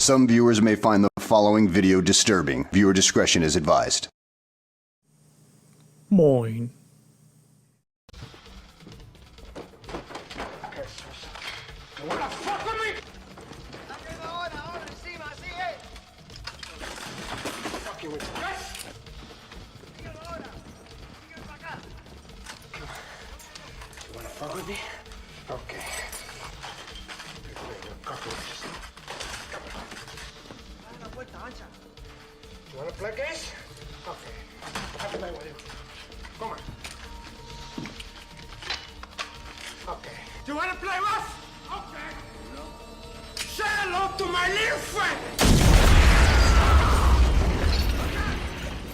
Some viewers may find the following video disturbing. Viewer discretion is advised. Moin. Fuck with me? Okay. You wanna play guys? Okay. I'll play with you. Come on. Okay. You wanna play rough? Okay. No. Say hello to my little friend!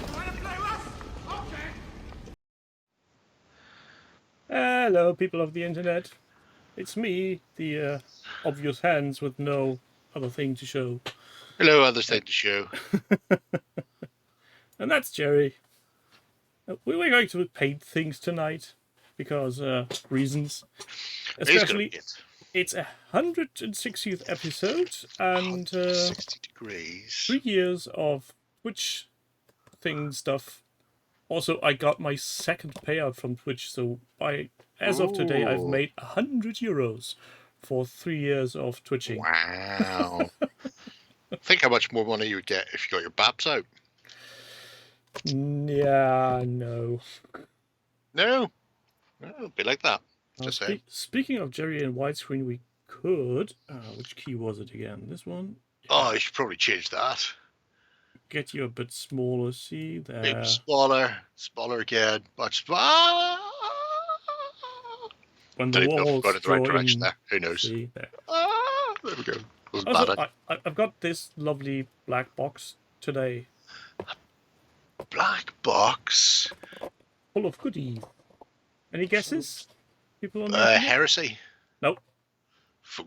You wanna play rough? Okay. Hello, people of the internet. It's me, the obvious hands with no other thing to show. Hello, other thing to show. And that's Jerry. We're going to paint things tonight because reasons. Especially, it's 160th episode and 60 degrees. 3 years of Twitch thing stuff. Also, I got my second payout from Twitch, so as of today, I've made €100 for 3 years of twitching. Wow. Think how much more money you would get if you got your BAPs out. Yeah, no. No, it'd be like that. Just saying. Speaking of Jerry and widescreen, we could... which key was it again? This one? Oh, you should probably change that. Get you a bit smaller, see? There. Maybe smaller again, much smaller. When the walls go in the right draw direction in, there. Who knows? See, there. There we go. Also, I've got this lovely black box today. Black box. Full of goodies. Any guesses? People on the heresy. Nope.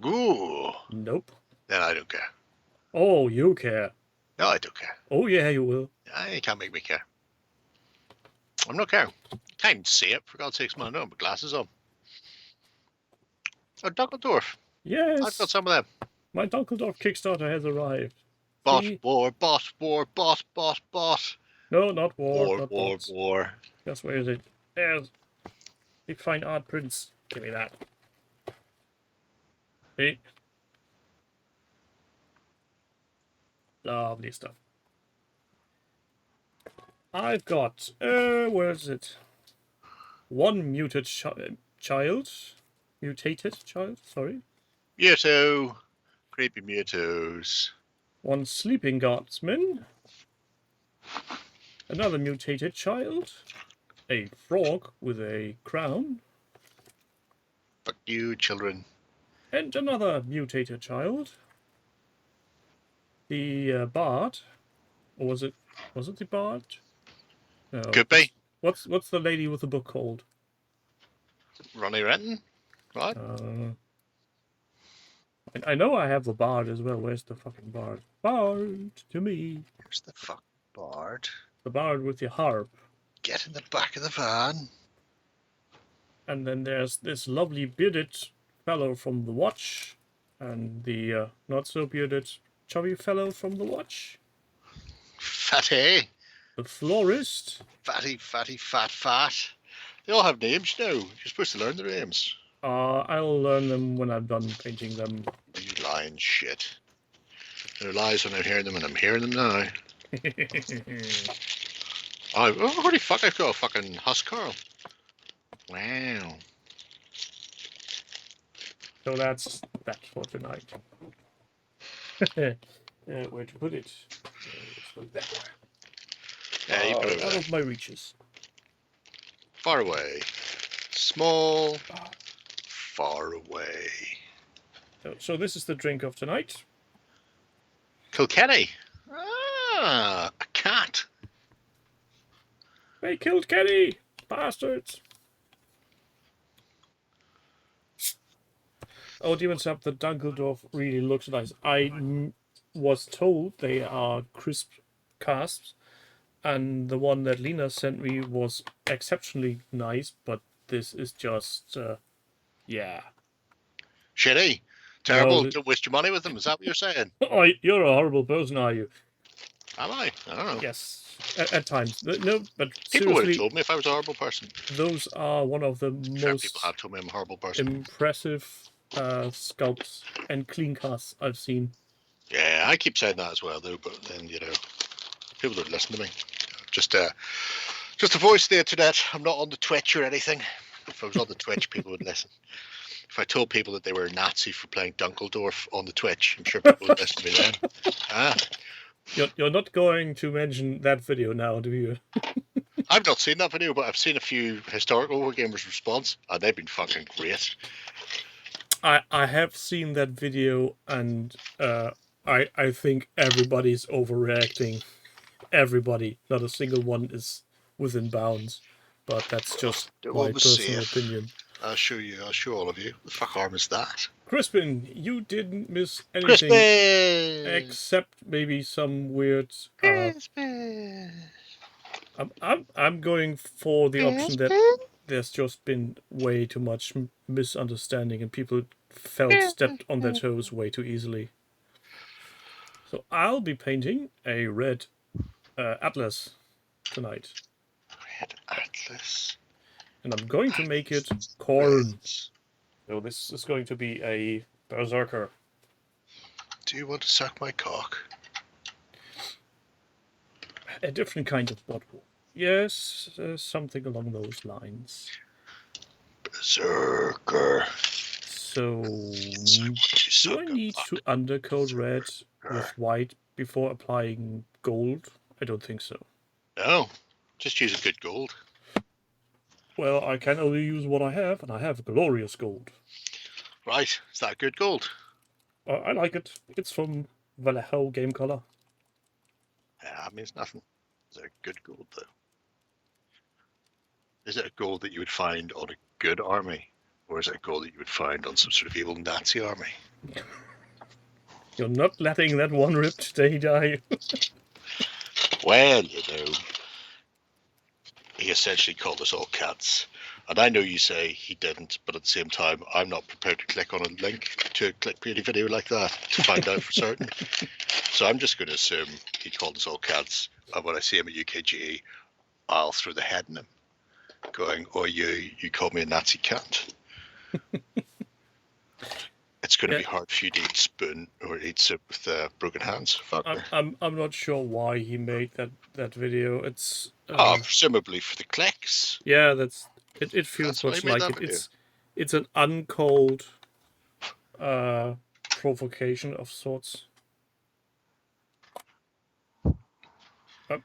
Ooh. Nope. Then I don't care. Oh, you care. No, I don't care. Oh, yeah, you will. You can't make me care. I'm not caring. Can't even see it. For God's sakes, man, I don't have my glasses on. Oh, Dusseldorf. Yes. I've got some of them. My Dusseldorf Kickstarter has arrived. Bot, See? war, bot, war, bot, bot, bot. No, not war. War, not war, bots. war. Just where is it? There's big fine art prints. Give me that. See? Lovely stuff. I've got, where is it? One muted child. Mutated child, sorry. Mewtwo. Creepy Mewtwo's. One sleeping guardsman. Another mutated child. A frog with a crown. Fuck you, children. And another mutated child. The bard. Or was it the bard? No. Could be. What's the lady with the book called? Ronnie Renton, right? I know I have the bard as well. Where's the fucking bard? Bard to me. Where's the fuck bard? The bard with the harp. Get in the back of the van. And then there's this lovely bearded fellow from the watch. And the not so bearded chubby fellow from the watch. Fatty. The florist. Fatty, fatty, fat. They all have names now. You're supposed to learn their names. I'll learn them when I'm done painting them. You lying shit. There are lies when I'm hearing them, and I'm hearing them now. Holy fuck, I've got a fucking Huscarl. Wow. So that's for tonight. Where to put it? Let's put it there. Yeah, you put it out there. of my reaches. Far away. Small. Far away. So this is the drink of tonight. Kilkenny. Ah, a cat. They killed Kenny! Bastards! Oh, Demon's Up, the Dunkeldorf really looks nice. I was told they are crisp casts, and the one that Lena sent me was exceptionally nice, but this is just, yeah. Shitty. Terrible. No, Don't waste your money with them. Is that what you're saying? Oh, you're a horrible person, are you? Am I? I don't know. Yes, at times. No, but People would have seriously, told me if I was a horrible person. those are one of the Sure, people most have told me I'm a horrible person. impressive sculpts and clean casts I've seen. Yeah, I keep saying that as well, though. But then people don't listen to me. Just a voice of the internet. I'm not on the Twitch or anything. If I was on the Twitch, people would listen. If I told people that they were a Nazi for playing Dunkeldorf on the Twitch, I'm sure people would listen to me then. You're not going to mention that video now, do you? I've not seen that video, but I've seen a few historical Wargamers response, and they've been fucking great. I have seen that video, and I think everybody's overreacting. Everybody, not a single one is within bounds. But that's just my personal opinion. I'll show you. I'll show all of you. The fuck arm is that? Crispin, you didn't miss anything. Crispin! Except maybe some weird. Crispin! I'm going for the option that there's just been way too much misunderstanding and people stepped on their toes way too easily. So I'll be painting a red Atlas tonight. Red Atlas. And I'm going to make it corn. So this is going to be a berserker. Do you want to suck my cock? A different kind of bottle. Yes, something along those lines. Berserker. So, do I need to undercoat red with white before applying gold? I don't think so. No, just use a good gold. Well, I can only use what I have, and I have glorious gold. Right, is that good gold? I like it. It's from Vallejo Game Color. Yeah, that means nothing. Is it a good gold, though? Is it a gold that you would find on a good army? Or is it a gold that you would find on some sort of evil Nazi army? You're not letting that one rip today, are you? Well, he essentially called us all cats. And I know you say he didn't, but at the same time, I'm not prepared to click on a link to a clickbaity video like that to find out for certain. So I'm just going to assume he called us all cats. And when I see him at UKGE, I'll throw the head in him, going, "Oh, you called me a Nazi cat." It's going to be hard for you to eat spoon or eat soup with broken hands. I'm not sure why he made that video. It's presumably for the clicks. Yeah, it feels much like it. It's an uncalled provocation of sorts.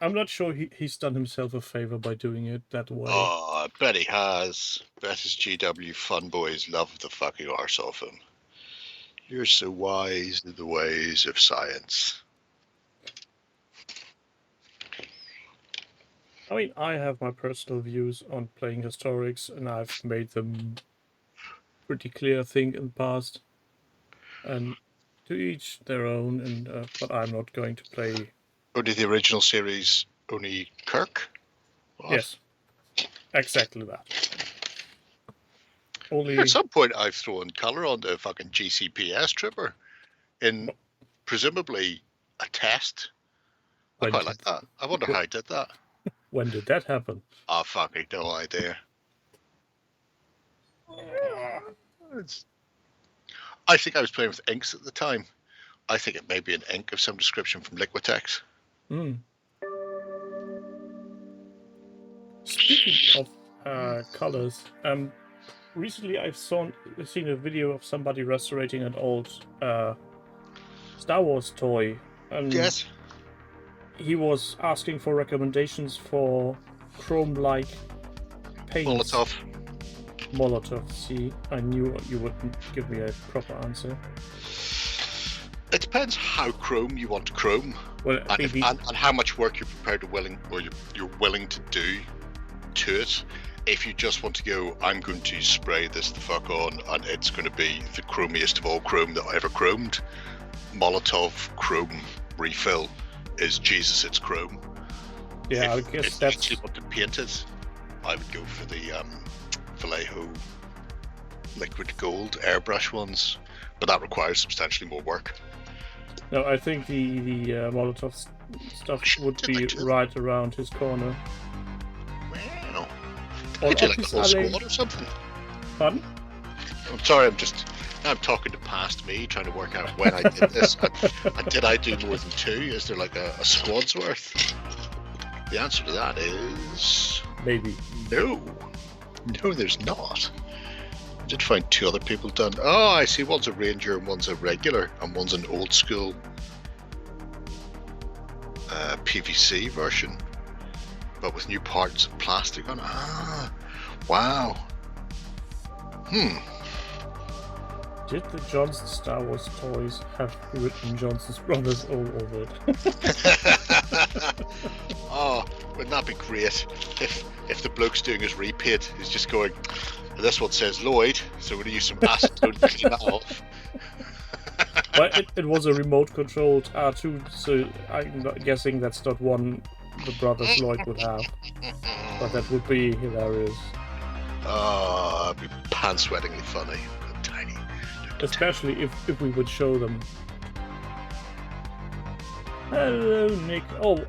I'm not sure he's done himself a favor by doing it that way. Oh, I bet he has. Bet his GW fanboys love the fucking arse off him. You're so wise in the ways of science. I mean, I have my personal views on playing historics, and I've made them pretty clear, I think, in the past. And to each their own, and but I'm not going to play... Only the original series, only Kirk? What? Yes, exactly that. Only... At some point, I've thrown colour on the fucking GCPS trooper in presumably a test. I quite like that. I wonder how I did that. When did that happen? Oh, fucking no idea. I think I was playing with inks at the time. I think it may be an ink of some description from Liquitex. Speaking of colors, recently I've seen a video of somebody restoring an old Star Wars toy. Yes. He was asking for recommendations for chrome-like paints. Molotov. See, I knew you wouldn't give me a proper answer. It depends how chrome you want chrome, well, and how much work you're prepared to you're willing to do to it. If you just want to go, I'm going to spray this the fuck on, and it's going to be the chromiest of all chrome that I ever chromed. Molotov chrome refill is Jesus, it's chrome. Yeah, I guess if that's... If you want to paint it, I would go for the Vallejo liquid gold airbrush ones, but that requires substantially more work. No, I think the Molotov stuff would be right around his corner. Well, Or could you up like his a whole alley. squad or something? Pardon? I'm sorry, I'm talking to past me, trying to work out when I did this. And did I do more than 2? Is there like a squad's worth? The answer to that is Maybe. no. No, there's not. I did find 2 other people done. Oh, I see. One's a ranger and one's a regular, and one's an old school PVC version, but with new parts and plastic on. Ah, wow. Did the Johnson Star Wars toys have written Johnson's Brothers all over it? Oh, wouldn't that be great if the bloke's doing his repaint, he's just going, this one says Lloyd, so we're going to use some acetone to clean that off. But it was a remote controlled R2, so I'm not guessing that's not one the brothers Lloyd would have. But that would be hilarious. Oh, it'd be pants-sweatingly funny. Tiny. Especially if we would show them. Hello, Nick. Oh,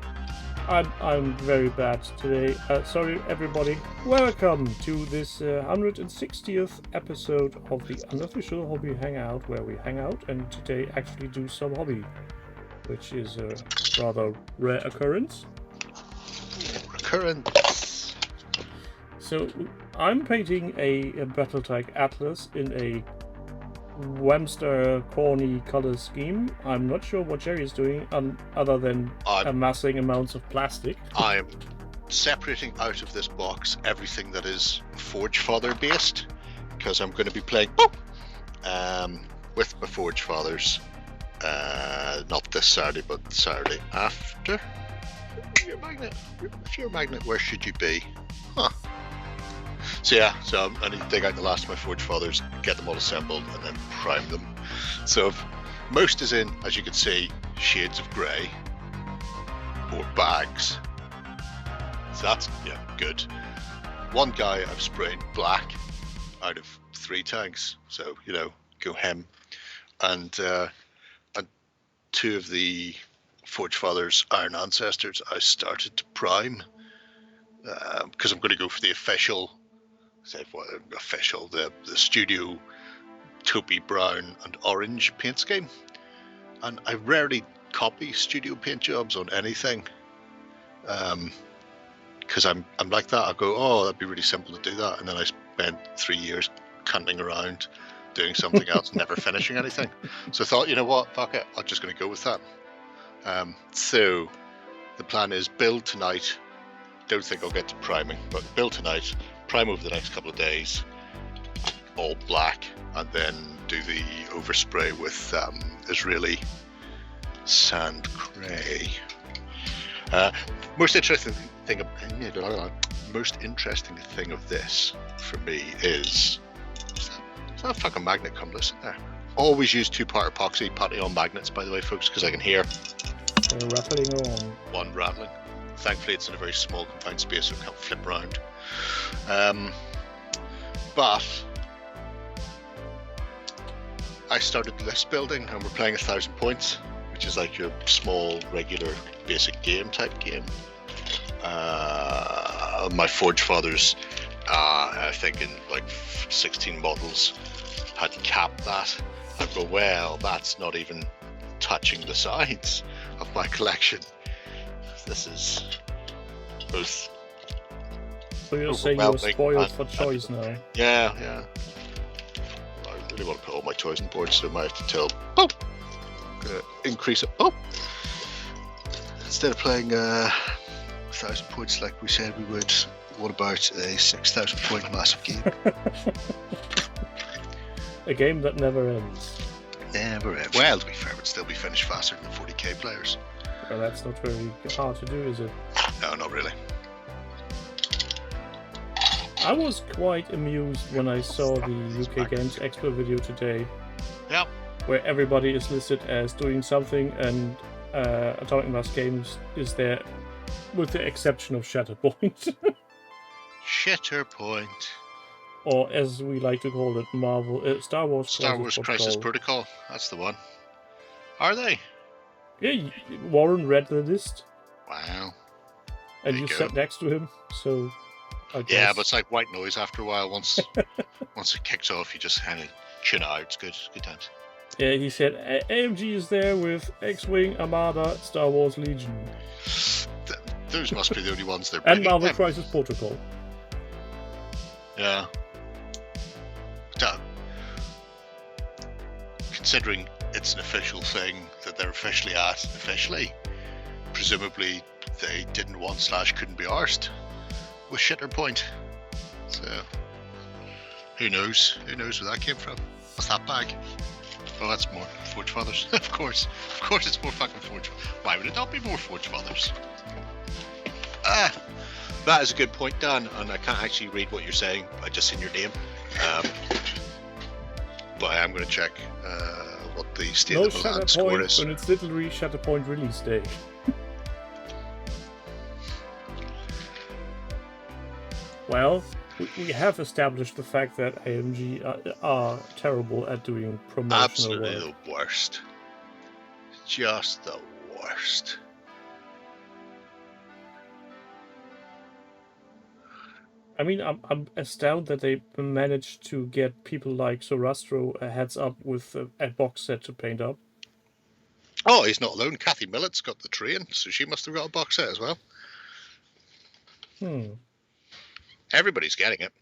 I'm very bad today. Sorry, everybody. Welcome to this 160th episode of the Unofficial Hobby Hangout, where we hang out and today actually do some hobby, which is a rather rare occurrence. So I'm painting a Battletech Atlas in a Whamster corny color scheme. I'm not sure what Jerry is doing other than amassing amounts of plastic. I'm separating out of this box everything that is Forge Father based, because I'm going to be playing with my Forge Fathers, not this Saturday, but the Saturday after. If you're a magnet, where should you be? Huh. So yeah, I need to dig out the last of my Forge Fathers, get them all assembled, and then prime them. So most is in, as you can see, shades of grey or bags. So that's good. One guy I've sprayed black out of 3 tanks, so go him. And 2 of the Forge Fathers Iron Ancestors I started to prime because I'm going to go for the official. The studio taupey brown and orange paint scheme, and I rarely copy studio paint jobs on anything because I'm like that. I go, oh, that'd be really simple to do that, and then I spend 3 years canting around doing something else, never finishing anything. So I thought, you know what, fuck it, I'm just going to go with that. So the plan is build tonight. Don't think I'll get to priming, but build tonight, prime over the next couple of days, all black, and then do the overspray with Israeli sand gray. Most interesting thing of this for me is that fucking magnet compass there. Always use 2-part epoxy putty on magnets, by the way, folks, because I can hear Rattling on. one rattling. Thankfully, it's in a very small confined space, so it can't flip around. But I started list building, and we're playing 1,000 points, which is like your small, regular, basic game type game. My Forge Fathers, I think in like 16 models, had capped that. I go, well, that's not even touching the sides of my collection. This is both. So you're saying you're spoiled for choice now? Yeah. I really want to put all my toys on board, so I might have to tell. Oh, increase it. Oh, instead of playing 1,000 points like we said we would, what about a 6,000 point massive game? A game that never ends. Never ends. Well, to be fair, it would still be finished faster than 40k players. Well, that's not very hard to do, is it? No, not really. I was quite amused when I saw the UK Games Expo video today. Yep. Where everybody is listed as doing something, and Atomic Mass Games is there, with the exception of Shatterpoint. Shatterpoint. or as we like to call it, Star Wars Crisis Protocol. That's the one. Are they? Yeah, Warren read the list. Wow. And you sat next to him, so I guess. Yeah, but it's like white noise after a while. Once it kicks off, you just kind of tune out. It's good. It's good times. Yeah, he said AMG is there with X-Wing, Armada, Star Wars Legion. Those must be the only ones they're and Marvel Crisis Protocol. Yeah. Considering it's an official thing that they're officially at, presumably they didn't want / couldn't be arsed with Shitter Point. So, who knows? Who knows where that came from? What's that bag? Oh, that's more Forge Fathers. Of course it's more fucking Forge. Why would it not be more Forge Fathers? That is a good point, Dan, and I can't actually read what you're saying. I just seen your name. But I am going to check what the state of the land score is. When it's literally Shatterpoint release day. Well, we have established the fact that AMG are terrible at doing promotional Absolutely work. The worst. Just the worst. I mean, I'm astounded that they managed to get people like Sorastro a heads up with a box set to paint up. Oh, he's not alone. Kathy Millett's got the train, so she must have got a box set as well. Everybody's getting it.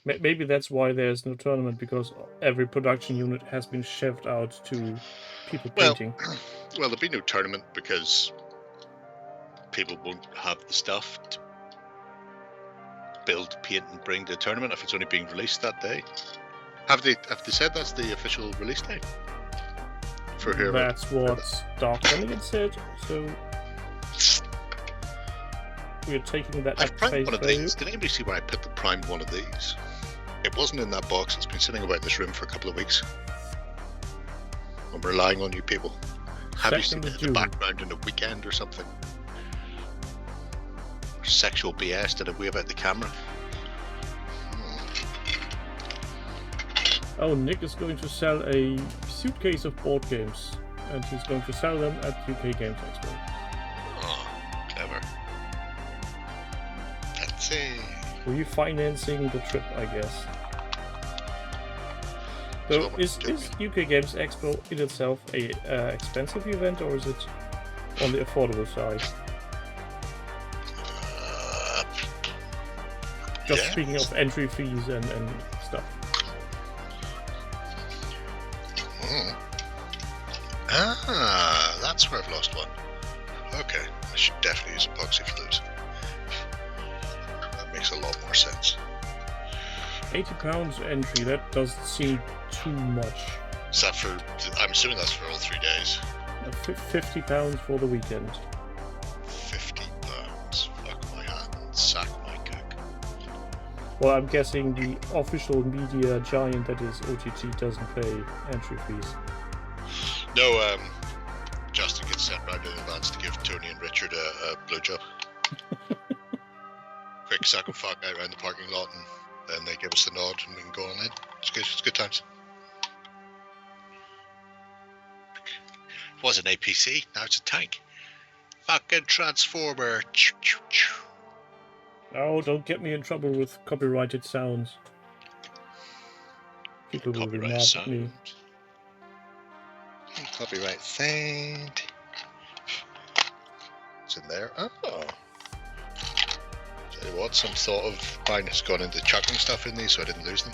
Maybe that's why there's no tournament, because every production unit has been shoved out to people painting. Well, there'll be no tournament because people won't have the stuff to build, paint, and bring to the tournament if it's only being released that day. Have they said that's the official release date for here? That's what Dark Delegate said. So we're taking that I've at primed face one of value. these. Did anybody see where I put the primed one of these? It wasn't in that box. It's been sitting about this room for a couple of weeks. I'm relying on you people. Have you seen it in the background in the weekend or something? Sexual BS did a wave out the camera. Oh, Nick is going to sell a suitcase of board games, and he's going to sell them at UK Games Expo. Oh, clever. That's it. Refinancing the trip, I guess. So, is UK Games Expo in itself a expensive event, or is it on the affordable side? Just speaking of entry fees and stuff. That's where I've lost one. Okay, I should definitely use epoxy for those. That makes a lot more sense. £80 entry, that doesn't seem too much. Is that for, I'm assuming that's for all 3 days. £50 for the weekend. £50. Fuck my hand, sack my cook. Well, I'm guessing the official media giant that is OTT doesn't pay entry fees. No, Justin gets sent round in advance to give Tony and Richard a blowjob. Quick sack of fuck out around the parking lot, and then they give us the nod and we can go on in. It's good. It's good times. It was an APC, now it's a tank. Fucking transformer. Oh, don't get me in trouble with copyrighted sounds. People will be mad at me. Copyright sound. It's in there. Oh. Tell you what, some thought of mine has gone into chucking stuff in these so I didn't lose them.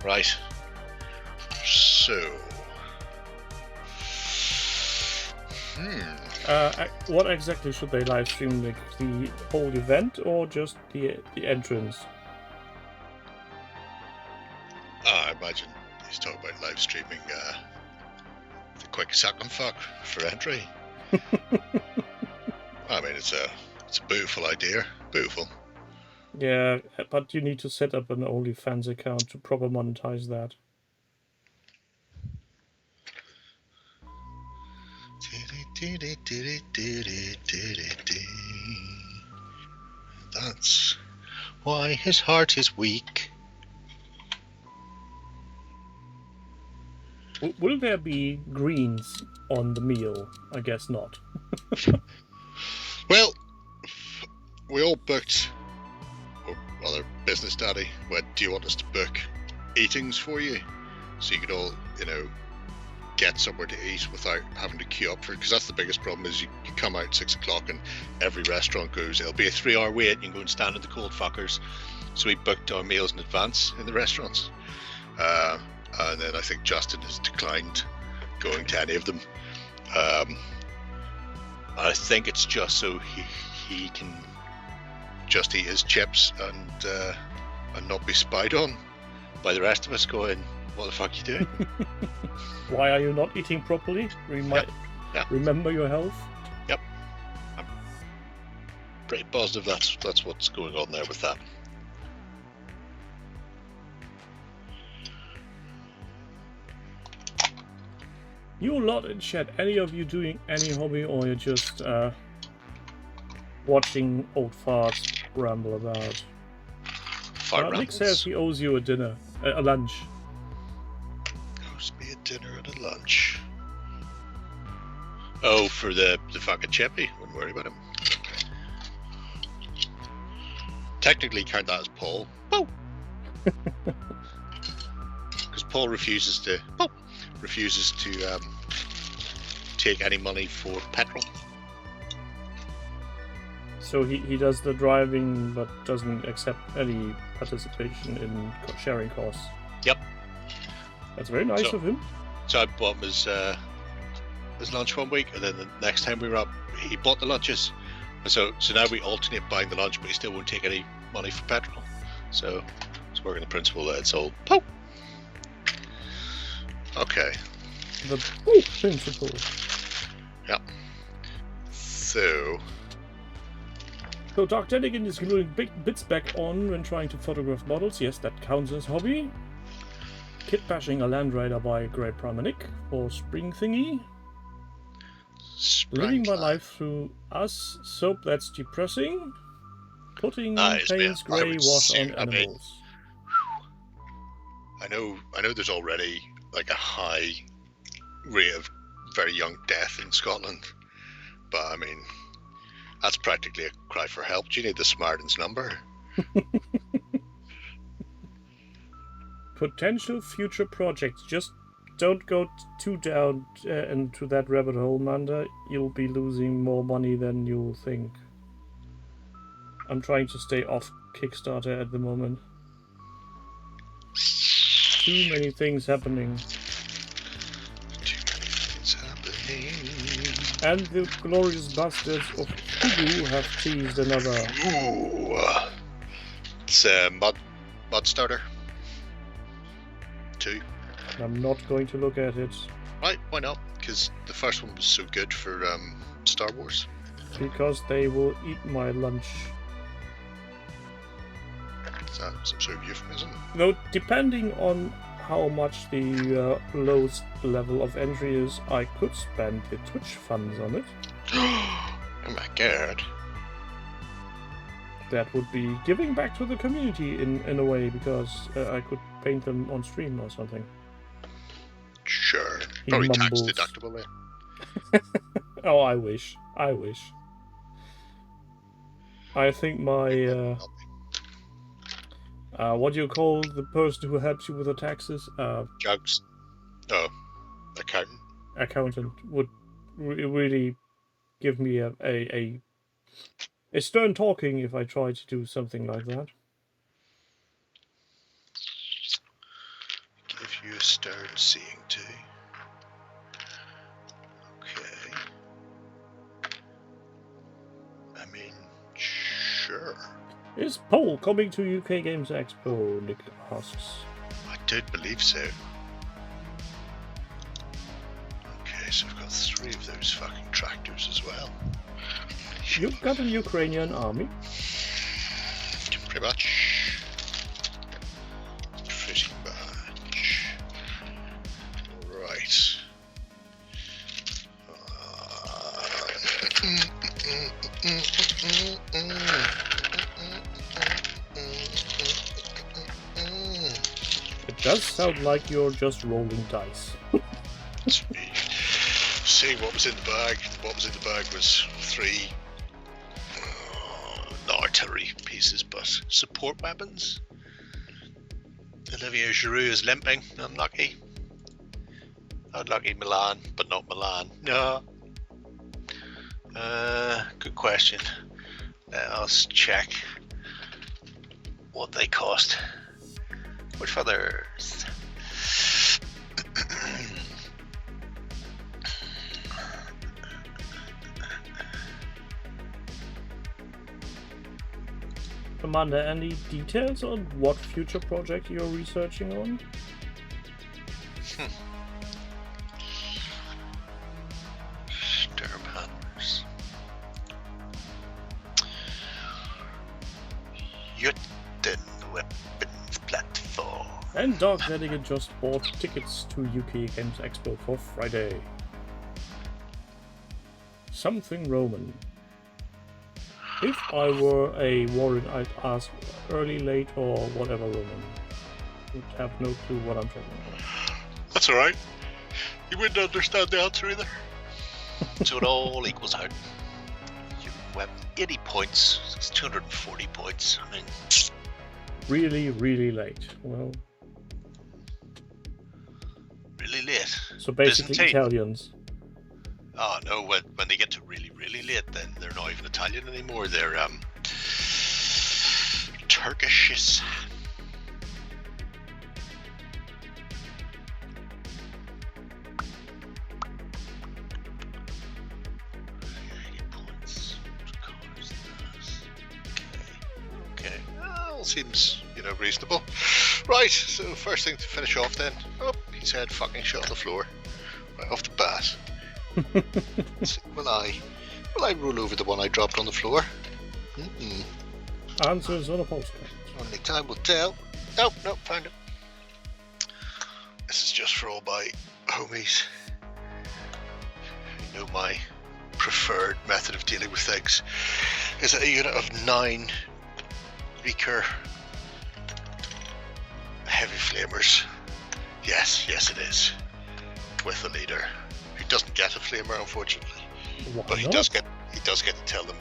Right. So. What exactly should they live stream? Like the whole event or just the entrance? I imagine he's talking about live streaming the quick suck and fuck for entry. I mean, it's a beautiful idea. Beautiful. Yeah, but you need to set up an OnlyFans account to proper monetize that. That's why his heart is weak. Will there be greens on the meal? I guess not. Well, we all booked, or rather, Business Daddy went, do you want us to book eatings for you? So you could all, get somewhere to eat without having to queue up for it. Because that's the biggest problem is you come out at 6 o'clock and every restaurant goes, it'll be a 3-hour wait, and you can go and stand in the cold fuckers. So we booked our meals in advance in the restaurants. And then I think Justin has declined going to any of them. I think it's just so he can just eat his chips and not be spied on by the rest of us going, what the fuck are you doing? Why are you not eating properly? Yep. Remember your health? Yep. I'm pretty positive that's what's going on there with that. You lot in chat, any of you doing any hobby, or you're just watching old farts ramble about? Nick says he owes you a lunch. Owes me a dinner and a lunch. Oh, for the fucking chippy. Wouldn't worry about him. Technically, count that as Paul. Paul. Because Paul refuses to take any money for petrol. So he does the driving, but doesn't accept any participation in sharing costs. Yep. That's very nice of him. So I bought him his lunch one week, and then the next time we were up, he bought the lunches. And so now we alternate buying the lunch, but he still won't take any money for petrol. So it's working the principle that it's all Pope. Okay. The Pope principle. Yeah. So Dark Tentagon is gluing big bits back on when trying to photograph models. Yes, that counts as hobby. Kit bashing a Land Raider by Great Pramonic for Spring Thingy. Living my life through us. Soap that's depressing. Putting Payne's grey wash on animals. I know there's already like a high rate of very young death in Scotland, but I mean, that's practically a cry for help. Do you need the Smartens number? Potential future projects. Just don't go too down into that rabbit hole, Manda. You'll be losing more money than you'll think. I'm trying to stay off Kickstarter at the moment. Too many things happening. And the glorious bastards of Huzza have teased another. Ooh. It's a mod starter 2. I'm not going to look at it. Right, why not? Because the first one was so good for Star Wars. Because they will eat my lunch. Is that some sort of euphemism? Though, depending on how much the lowest level of entry is, I could spend the Twitch funds on it. Oh my god. That would be giving back to the community in a way, because I could paint them on stream or something. Sure. Probably tax deductible there. Oh, I wish. I think my... what do you call the person who helps you with the taxes? Jugs. Oh, accountant. Accountant would really give me a stern talking if I try to do something like that. Give you a stern seeing too. Okay. I mean, sure. Is Paul coming to UK Games Expo? Nick asks. I don't believe so. Okay, so we've got 3 of those fucking tractors as well. You've got a Ukrainian army? Pretty much. Right. It does sound like you're just rolling dice. Seeing what was in the bag. What was in the bag was 3 not artillery pieces, but support weapons. Olivier Giroud is limping. Unlucky. Unlucky Milan, but not Milan. No. Good question. Let us check what they cost. Which feathers? Commander, any details on what future project you're researching on? Sturmhammers. Juten weapons platform. And Dark Delegate just bought tickets to UK Games Expo for Friday. Something Roman. If I were a Warren, I'd ask early, late, or whatever Roman. Would have no clue what I'm talking about. That's alright. You wouldn't understand the answer either. So it all equals out. Well, 80 points. It's 240 points. I mean, Really, really late. Well, really late. so basically Byzantine. Italians. Oh no, when they get to really, really late, then they're not even Italian anymore. They're Turkish. Okay. All seems, reasonable. Right, so first thing to finish off then. Oh, his head fucking shot on the floor. Right off the bat. So will I roll over the one I dropped on the floor? Answers on a postcard. Only time will tell. No, found it. This is just for all my homies. You know, my preferred method of dealing with things is a unit of 9 weaker heavy flamers. Yes, it is. With a leader who doesn't get a flamer, unfortunately. Why But he not? does get to tell them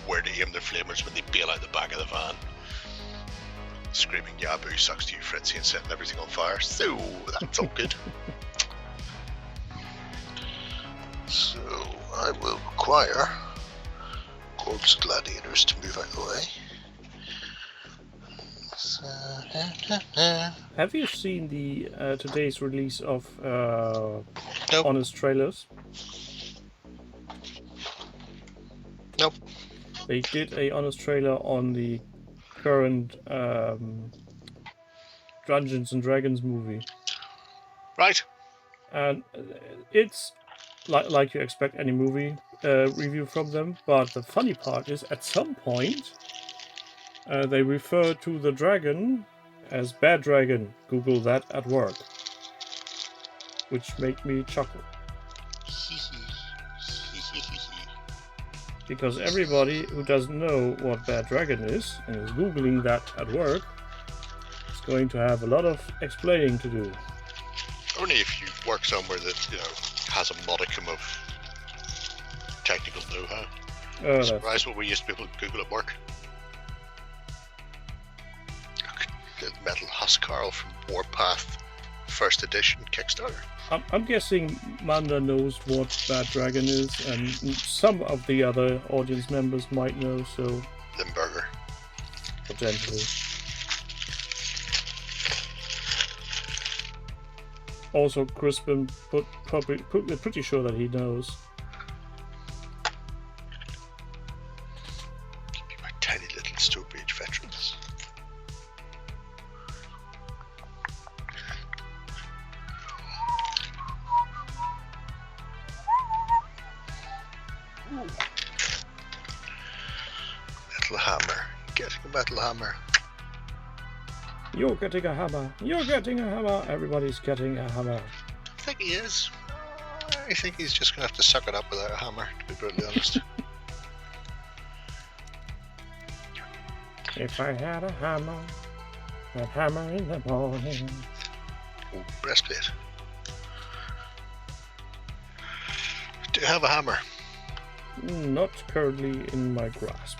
where to aim their flamers when they bail out the back of the van. Screaming Yabu sucks to you, Fritzy, and setting everything on fire. So that's all good. So I will require corpse gladiators to move out of the way. So, Have you seen the today's release of Nope. Honest Trailers? Nope. They did a Honest trailer on the current Dungeons and Dragons movie, Right. and it's like you expect any movie review from them. But the funny part is, at some point, they refer to the dragon as Bad Dragon. Google that at work, which made me chuckle. Because everybody who doesn't know what Bad Dragon is and is Googling that at work is going to have a lot of explaining to do. Only if you work somewhere that, has a modicum of technical know-how. That's Surprised what we used to be able to Google at work. The Metal Huscarl from Warpath First Edition Kickstarter. I'm guessing Manda knows what Bad Dragon is, and some of the other audience members might know, so Limburger. potentially. Also, Crispin pretty sure that he knows. My tiny little Stone-Age veterans. Metal hammer. Getting a metal hammer. You're getting a hammer. You're getting a hammer. Everybody's getting a hammer. I think he is. I think he's just going to have to suck it up without a hammer, to be brutally honest. If I had a hammer, I'd hammer in the morning. Ooh, breastplate. Do you have a hammer? Not currently in my grasp.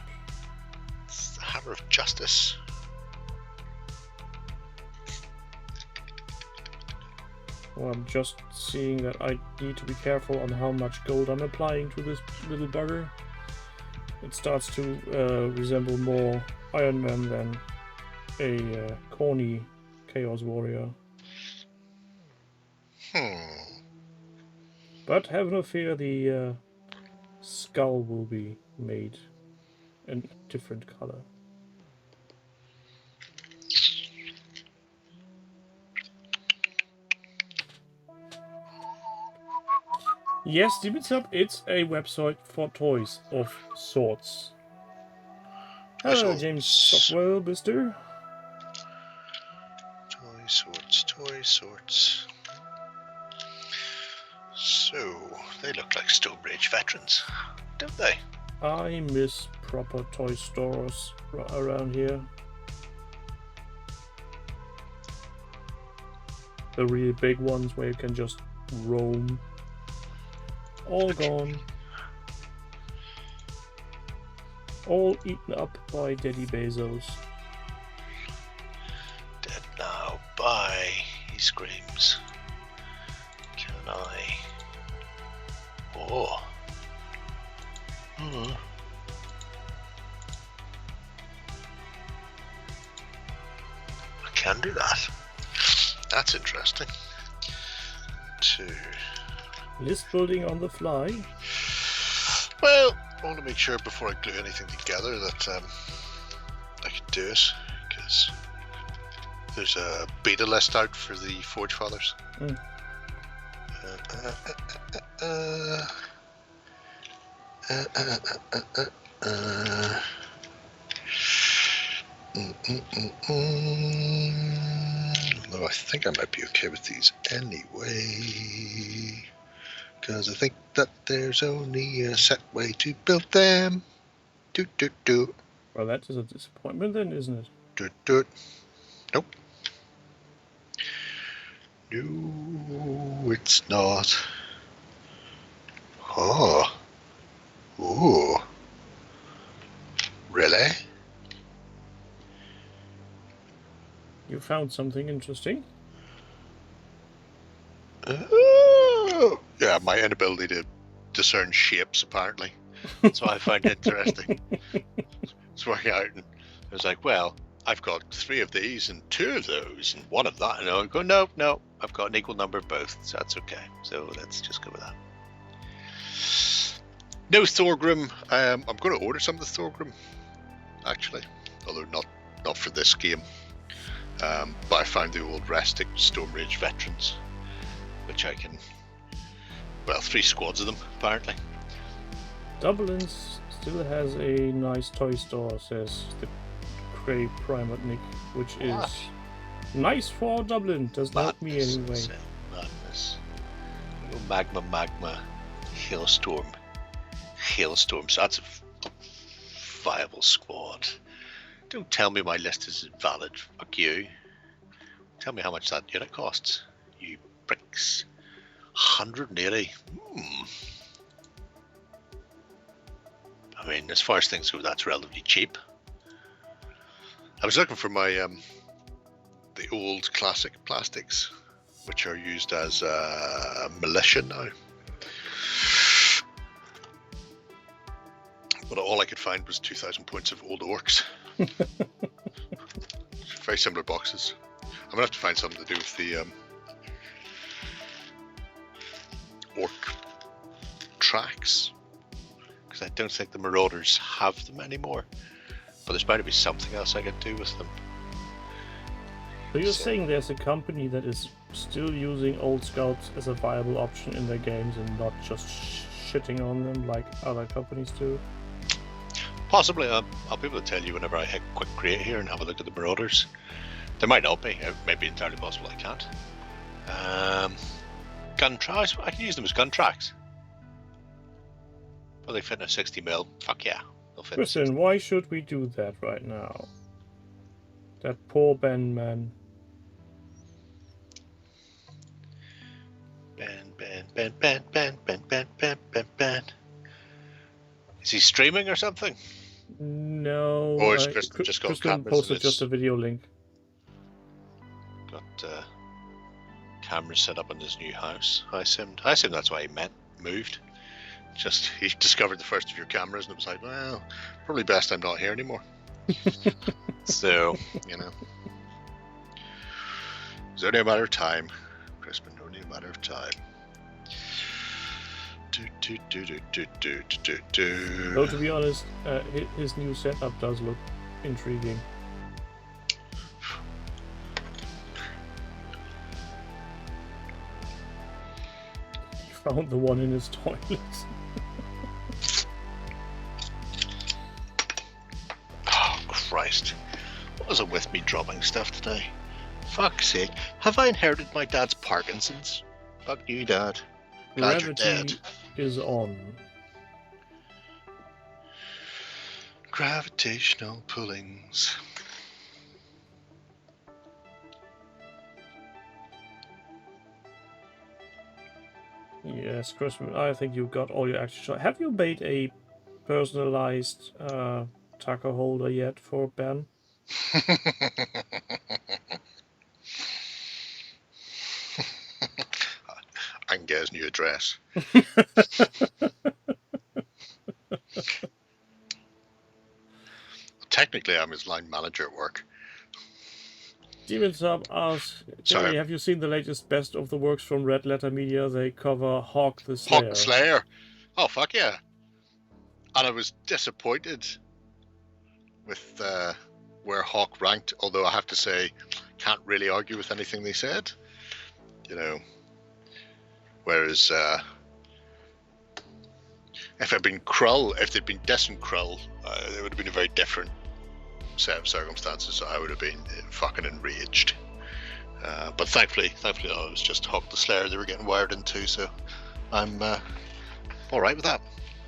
It's the hammer of justice. Well, I'm just seeing that I need to be careful on how much gold I'm applying to this little bugger. It starts to resemble more Iron Man than a corny Chaos Warrior. But have no fear, the skull will be made in a different color. Yes, Demon's Up, it's a website for toys of sorts. Hello, James Stockwell, mister. Toy sorts. So, they look like Stone Age veterans, don't they? I miss proper toy stores around here. The really big ones where you can just roam. All gone. All eaten up by Daddy Bezos. Dead now, bye, he screams. Can I? Oh. I can do that. That's interesting. 2. List building on the fly. Well, I want to make sure before I glue anything together that I can do it, because there's a beta list out for the Forge Fathers. Although I think I might be okay with these anyway, because I think that there's only a set way to build them. Well, that is a disappointment then, isn't it? Nope. No, it's not. Oh. Ooh. Really? You found something interesting? Yeah, my inability to discern shapes, apparently. That's what I find interesting. It's working out, and I was like, well, I've got 3 of these and 2 of those and 1 of that, and I go, no, I've got an equal number of both, so that's okay. So let's just go with that. No Thorgrim. I'm going to order some of the Thorgrim, actually, although not for this game. But I found the old Restic Storm Rage veterans, which I can, well, 3 squads of them, apparently. Dublin still has a nice toy store, says the Grey Primate Nick, which is nice for Dublin. Does not help me anyway. Madness. Magma, Hailstorm. So that's a viable squad. Don't tell me my list is invalid. Fuck you. Tell me how much that unit costs. You pricks. 180. I mean, as far as things go, that's relatively cheap. I was looking for my the old classic plastics, which are used as militia now. But all I could find was 2,000 points of old orcs. Very similar boxes. I'm gonna have to find something to do with the orc tracks, because I don't think the Marauders have them anymore. But there's bound to be something else I could do with them. So you're saying there's a company that is still using old scouts as a viable option in their games and not just shitting on them like other companies do? Possibly. I'll be able to tell you whenever I hit quick create here and have a look at the Marauders. There might not be. It may be entirely possible I can't. Gun tracks. I can use them as gun tracks. Will they fit in a 60mm? Fuck yeah. They'll fit. Listen, why should we do that right now? That poor Ben man. Ben. Ben. Is he streaming or something? No. Or is Kristen just got Kristen cameras? posted just a video link. Got cameras set up in his new house. I assume that's why he moved. Just he discovered the first of your cameras and it was like, well, probably best I'm not here anymore. So, you know, it's only a matter of time, Crispin. Only a matter of time. Though to be honest, his new setup does look intriguing. He found the one in his toilet. Oh Christ! What is it with me dropping stuff today? Fuck's sake! Have I inherited my dad's Parkinson's? Fuck you, Dad. Glad you're dead. Gravity is on. Gravitational pullings. Yes, Crispin, I think you got all your action shots. Have you made a personalized taco holder yet for Ben? I can get his new address. Technically, I'm his line manager at work. Demon Sub asks, Jerry, have you seen the latest Best of the Works from Red Letter Media? They cover Hawk the Slayer. Hawk the Slayer. Oh, fuck yeah. And I was disappointed with where Hawk ranked, although I have to say, can't really argue with anything they said. You know, whereas if it'd been Krull, if they'd been Destin Krull, it would have been a very different set of circumstances. So I would have been fucking enraged. But thankfully, no, it was just Hawk the Slayer they were getting wired into. So I'm all right with that.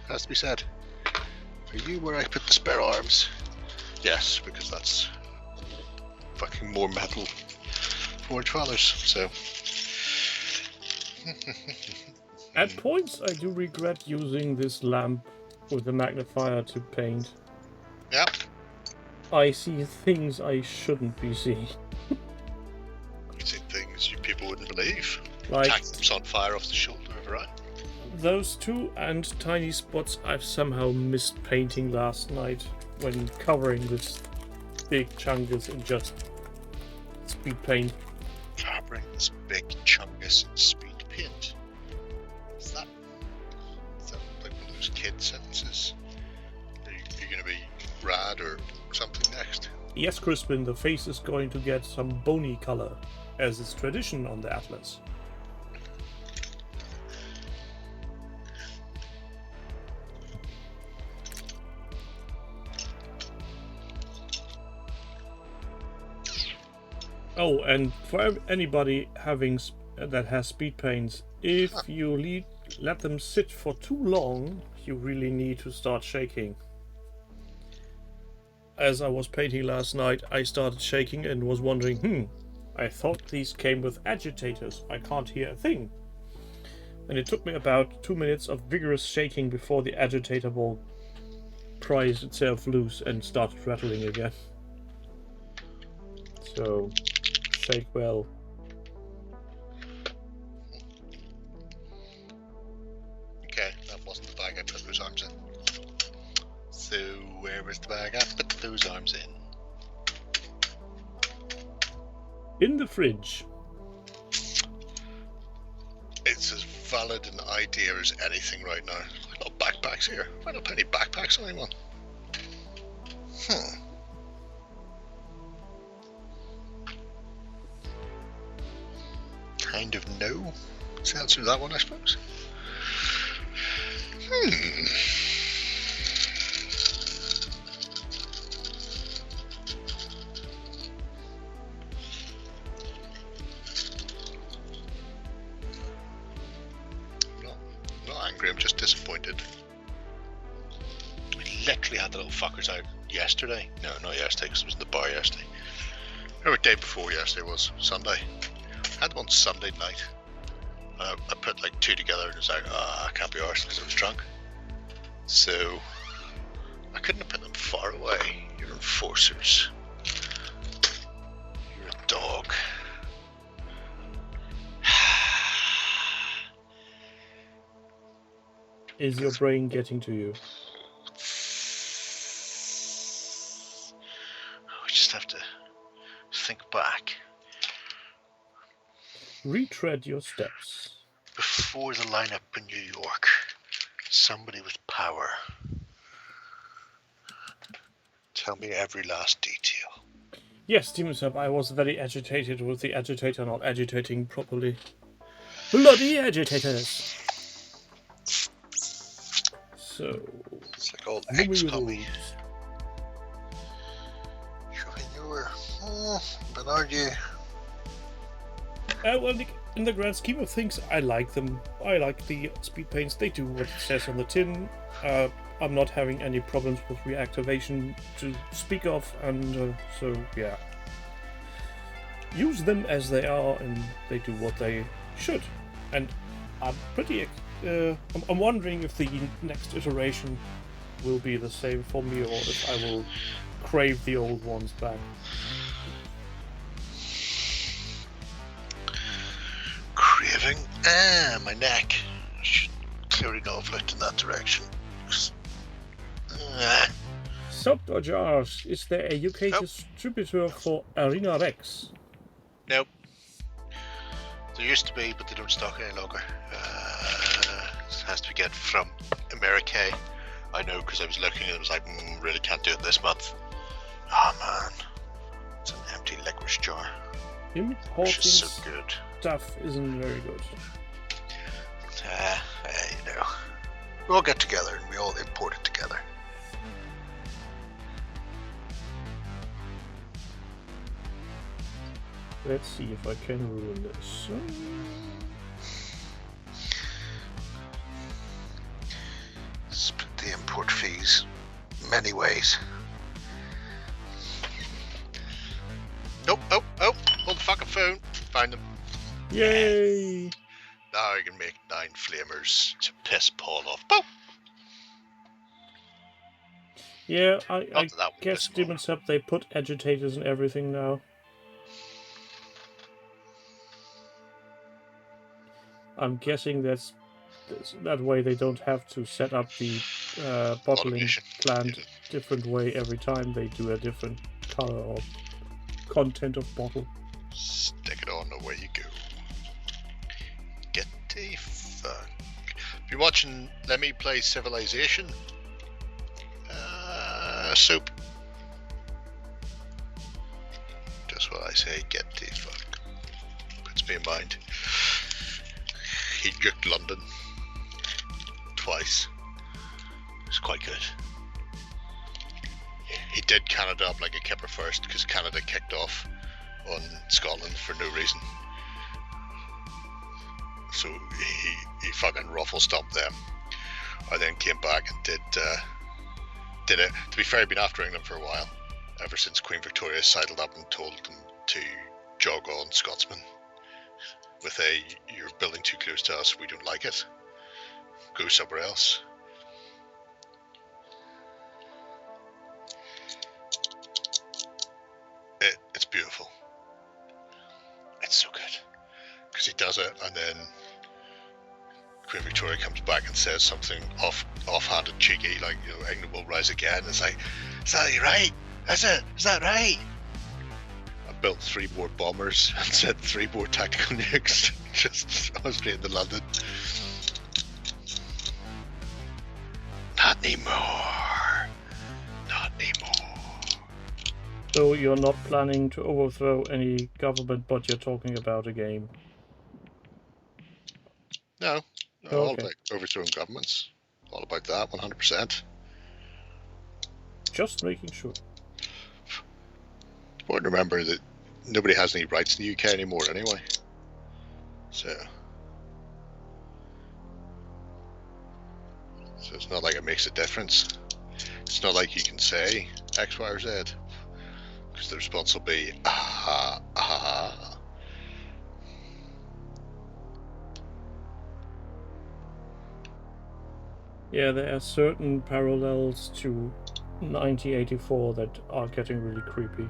Has to be said. Are you where I put the spare arms? Yes, because that's fucking more metal Forge Fathers. So. At points, I do regret using this lamp with the magnifier to paint. Yep. I see things I shouldn't be seeing. You see things you people wouldn't believe. Like Cactus on fire off the shoulder of a rat. those two and tiny spots I've somehow missed painting last night when covering this big chungus in just speed paint. Covering this big chungus in speed paint. Is that like one of those kid sentences? Are you going to be rad or something next? Yes, Crispin, the face is going to get some bony color, as is tradition on the Atlas. Oh, and for anybody having that has speed paints, if you let them sit for too long, you really need to start shaking. As I was painting last night, I started shaking and was wondering, I thought these came with agitators. I can't hear a thing. And it took me about 2 minutes of vigorous shaking before the agitator ball prized itself loose and started rattling again. So, shake well. Okay, that wasn't the bag I put those arms in. So, where was the bag I put those arms in? In the fridge. It's as valid an idea as anything right now. I've got backpacks here. I don't put any backpacks on anyone. Kind of no. It's the answer to that one, I suppose. Not angry, I'm just disappointed. I literally had the little fuckers out yesterday. No, not yesterday, because it was in the bar yesterday. Whatever day before yesterday was, Sunday. I had them on Sunday night. I put like 2 together and it was like, I can't be arsed because I was drunk. So I couldn't have put them far away. You're enforcers. You're a dog. Is your brain getting to you? We just have to think back. Retread your steps. Before the lineup in New York, somebody with power. Tell me every last detail. Yes, Demon Sub, I was very agitated with the agitator not agitating properly. Bloody agitators! So... It's like old ex Tommy. You were... but aren't you? Well, in the grand scheme of things, I like them. I like the speed paints. They do what it says on the tin. I'm not having any problems with reactivation to speak of, and so yeah. Use them as they are, and they do what they should. And I'm pretty... I'm wondering if the next iteration will be the same for me, or if I will crave the old ones back. Craving? My neck. I should clearly not have looked in that direction. Dr. Josh, is there a UK distributor for Arena Rex? Nope. There used to be, but they don't stock any longer. It has to be get from America. I know because I was looking and it was like, really can't do it this month. Oh man, it's an empty licorice jar. Importing Which is so good. stuff isn't very good. You know, we all get together and we all import it together. Let's see if I can ruin this. Split the import fees many ways. Nope, oh, hold the fucking phone. Find them. Yay! Now I can make 9 flamers to piss Paul off. Boom! Yeah, I that one guess piss him Demon Sub, they put agitators in everything now. I'm guessing that way they don't have to set up the bottling Automation. plant different way every time they do a different color or content of bottle. Stick it on, away you go. Get the fuck. If you're watching Let Me Play Civilization, soup. Just what I say, get the fuck. Puts me in mind. He juked London twice. It was quite good. He did Canada up like a kipper first because Canada kicked off on Scotland for no reason. So he fucking ruffle stomped them. I then came back and did it. To be fair, I've been after England for a while, ever since Queen Victoria sidled up and told them to jog on Scotsmen with you're building too close to us, we don't like it. Go somewhere else. It's beautiful. It's so good. Because he does it and then Queen Victoria comes back and says something offhanded cheeky, like, you know, England will rise again. It's like, is that right? Is that right? I built 3 more bombers and sent 3 more tactical nukes just straight into London. Not anymore. Not anymore. So you're not planning to overthrow any government, but you're talking about a game. No. Okay. All about overthrowing governments. All about that, 100%. Just making sure. Important to remember that nobody has any rights in the UK anymore anyway. So it's not like it makes a difference. It's not like you can say X, Y, or Z. Because the response will be, Yeah, there are certain parallels to 1984 that are getting really creepy.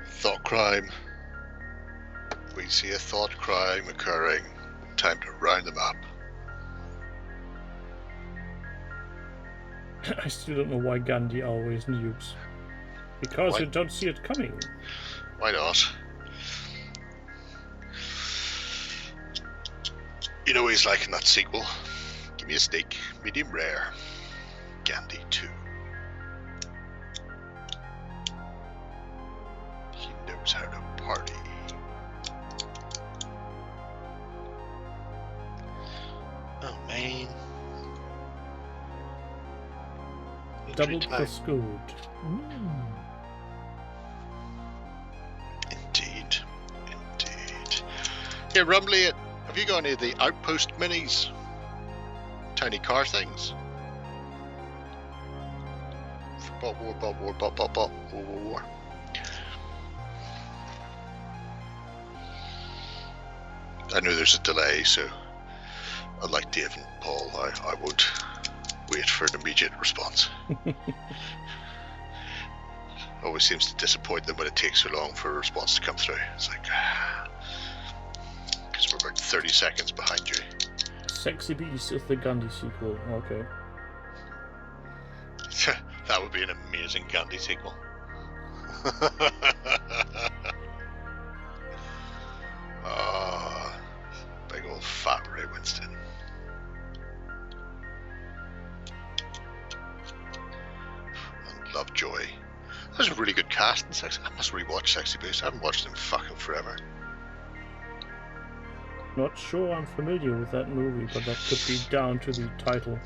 Thought crime. We see a thought crime occurring. Time to round them up. I still don't know why Gandhi always nukes. Because Why? you don't see it coming. Why not? You know he's like in that sequel. Give me a steak, medium rare. Gandhi 2. He knows how to party. Oh man. Double Time. Prescood. Indeed. Yeah, Rumbly, have you got any of the Outpost minis? Tiny car things? Bot war. I know there's a delay, so unlike Dave and Paul, I won't wait for an immediate response. Always seems to disappoint them when it takes so long for a response to come through. It's like, because we're about 30 seconds behind you. Sexy Beast is the Gandhi sequel. Okay. That would be an amazing Gandhi sequel. Oh, big old fat Ray Winston. And Lovejoy. There's a really good cast in Sexy. I must rewatch Sexy Beast. I haven't watched it in fucking forever. Not sure I'm familiar with that movie, but that could be down to the title.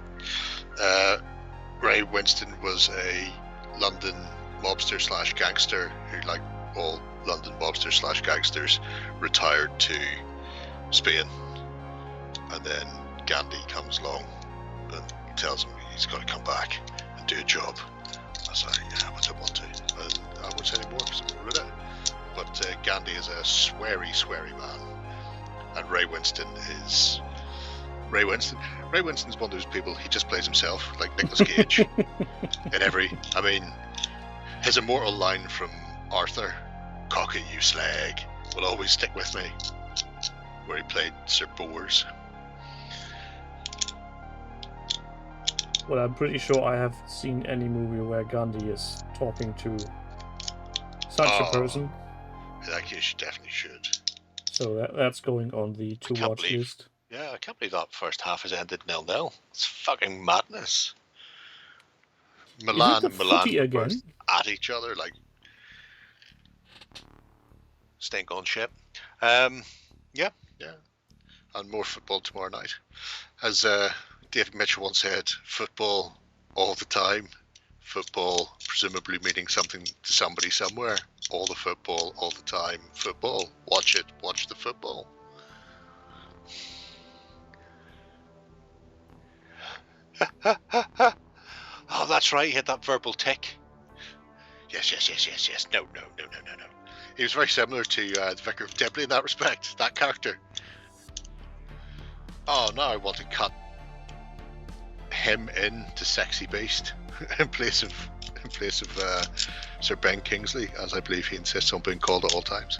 Ray Winston was a London mobster slash gangster who, like all London mobsters slash gangsters, retired to Spain, and then Gandhi comes along and tells him he's got to come back and do a job. I was like, yeah, but I want to, and I won't say any more because I'm rid of it. But Gandhi is a sweary man, and Ray Winston is Ray Winston. Ray Winston's one of those people, he just plays himself, like Nicolas Cage. In every, I mean, his immortal line from Arthur, "Cock it, you slag," will always stick with me, where he played Sir Bors. Well, I'm pretty sure I haven't seen any movie where Gandhi is talking to such a person. In that case, you definitely should. So that's going on the to-watch believe- list. Yeah, I can't believe that first half has ended 0-0. It's fucking madness. Milan the and Milan footy were again? both at each other, like stink on shit. Yeah, and more football tomorrow night. As David Mitchell once said, football all the time. Football presumably meaning something to somebody somewhere. All the football, all the time. Football. Watch it. Watch the football. Oh, that's right. He had that verbal tick. Yes. No. He was very similar to the Vicar of Dibley in that respect. That character. Oh, now I want to cut him in to Sexy Beast in place of Sir Ben Kingsley, as I believe he insists on being called at all times.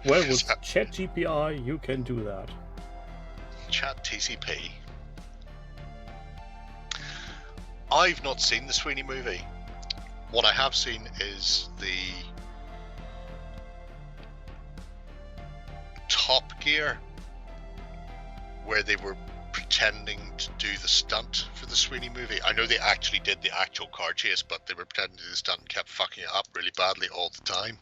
Well, with ChatGPI, you can do that. Chat TCP. I've not seen the Sweeney movie. What I have seen is the Top Gear, where they were pretending to do the stunt for the Sweeney movie. I know they actually did the actual car chase, but they were pretending to do the stunt and kept fucking it up really badly all the time,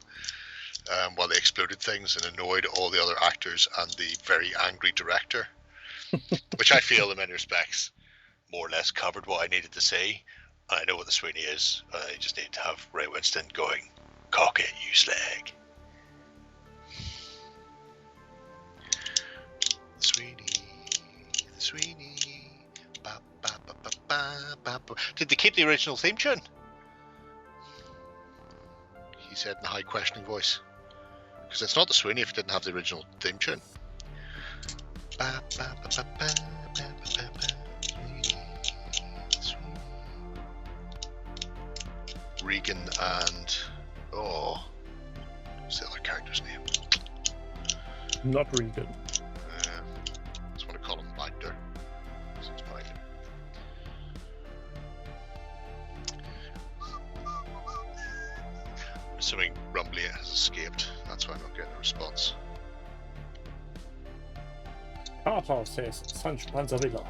while they exploded things and annoyed all the other actors and the very angry director, which I feel in many respects more or less covered what I needed to see. I know what the Sweeney is. I just need to have Ray Winston going, "Cock it, you slag." The Sweeney. Ba, ba, ba, ba, ba, ba, ba. Did they keep the original theme tune? He said in a high questioning voice. Because it's not the Sweeney if it didn't have the original theme tune. Regan and what's the other character's name? Not Regan. I just want to call him Binder. So it's Binder. Assuming Rumbly has escaped, that's why I'm not getting a response. Carter says Sancho Panzarilla.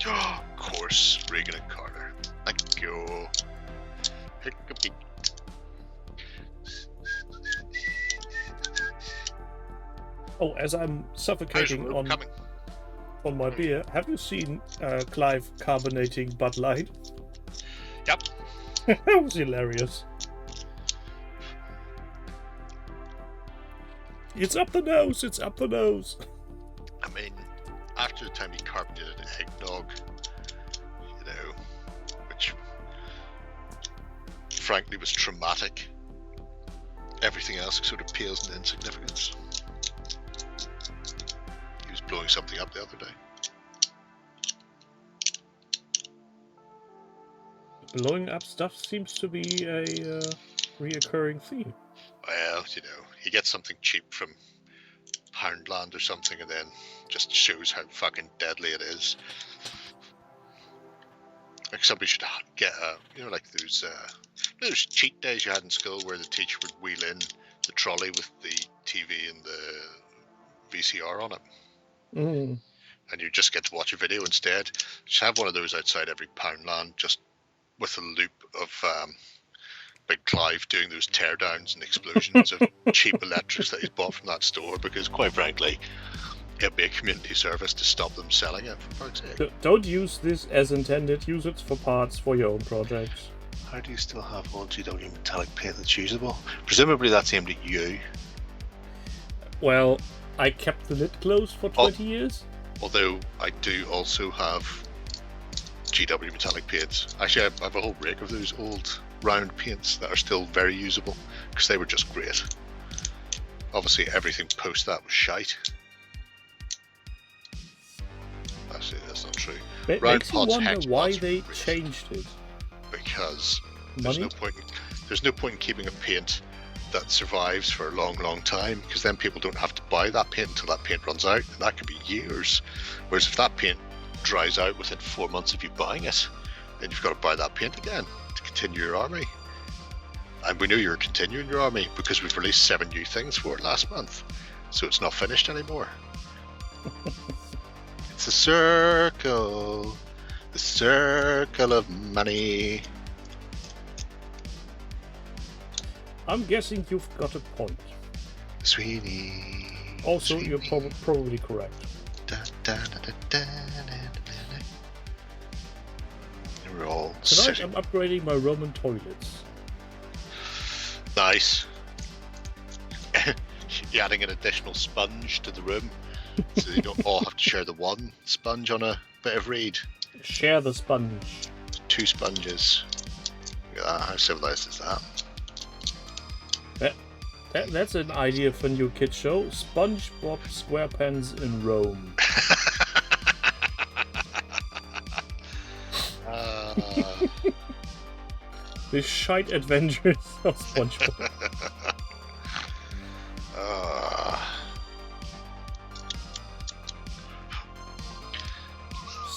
Of course, Regan and Carter. Thank you. Hiccupy. Oh, as I'm suffocating on my beer, have you seen Clive carbonating Bud Light? Yep. That was hilarious. It's up the nose, it's up the nose. I mean, after the time he carbonated eggnog, you know, which frankly was traumatic, everything else sort of pales into insignificance. He was blowing something up the other day. Blowing up stuff seems to be a reoccurring theme. Well, you know, he gets something cheap from Poundland or something and then just shows how fucking deadly it is. Like somebody should get like those cheat days you had in school where the teacher would wheel in the trolley with the TV and the VCR on it. Mm. And you just get to watch a video instead. Just have one of those outside every Poundland, just with a loop of Big Clive doing those teardowns and explosions of cheap electrics that he's bought from that store, because quite frankly, it'd be a community service to stop them selling it, for fuck's sake. Don't use this as intended, use it for parts for your own projects. How do you still have old GW metallic paint that's usable? Presumably that's aimed at you. Well, I kept the lid closed for 20 years. Although I do also have GW metallic paints. Actually, I have a whole rake of those old round paints that are still very usable because they were just great. Obviously, everything post that was shite. Actually, that's not true. It Round makes you pots, wonder hex why pots they were great changed it. because Money? there's no point in keeping a paint that survives for a long time, because then people don't have to buy that paint until that paint runs out, and that could be years. Whereas if that paint dries out within 4 months of you buying it, then you've got to buy that paint again to continue your army. And we know you're continuing your army because we've released 7 new things for it last month, so it's not finished anymore. It's a circle, the circle of money. I'm guessing you've got a point. Sweeney. Also, Sweeney. you're probably correct. We're all Tonight sitting. I'm upgrading my Roman toilets. Nice. You're adding an additional sponge to the room, so you don't all have to share the one sponge on a bit of reed. Share the sponge. 2 sponges. Look at that, how civilized is that? That's an idea for a new kid show. SpongeBob SquarePants in Rome. The shite adventures of SpongeBob.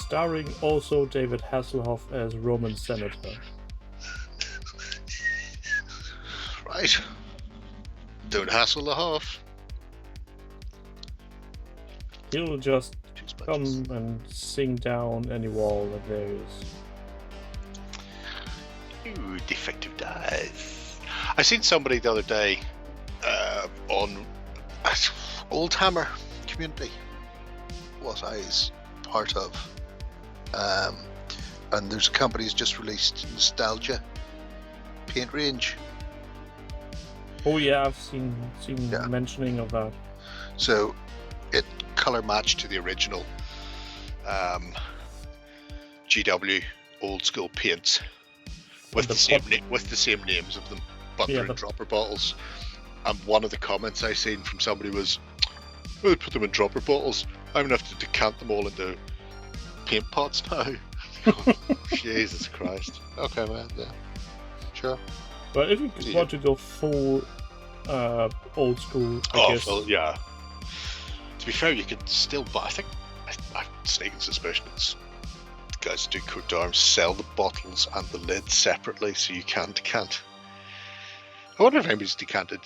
Starring also David Hasselhoff as Roman senator. Right. Don't hassle the half. He'll just 2 sponges. come and sing down any wall that there is. Ooh, defective dice. I seen somebody the other day on Old Hammer community, what I was part of, and there's a company that's just released Nostalgia paint range. Oh yeah, I've seen Yeah. mentioning of that. So it color matched to the original GW old school paints with the the same names of them, butler Yeah, and but- dropper bottles. And one of the comments I seen from somebody was, "Well, put them in dropper bottles. I'm gonna have to decant them all into paint pots now." Jesus Christ. Okay, man. Yeah. Sure. But if you want to go full old school, I guess. Well, yeah. To be fair, you could still buy. I think I've sneaking suspicion it's the guys who do coat d'arms sell the bottles and the lid separately, so you can decant. I wonder if anybody's decanted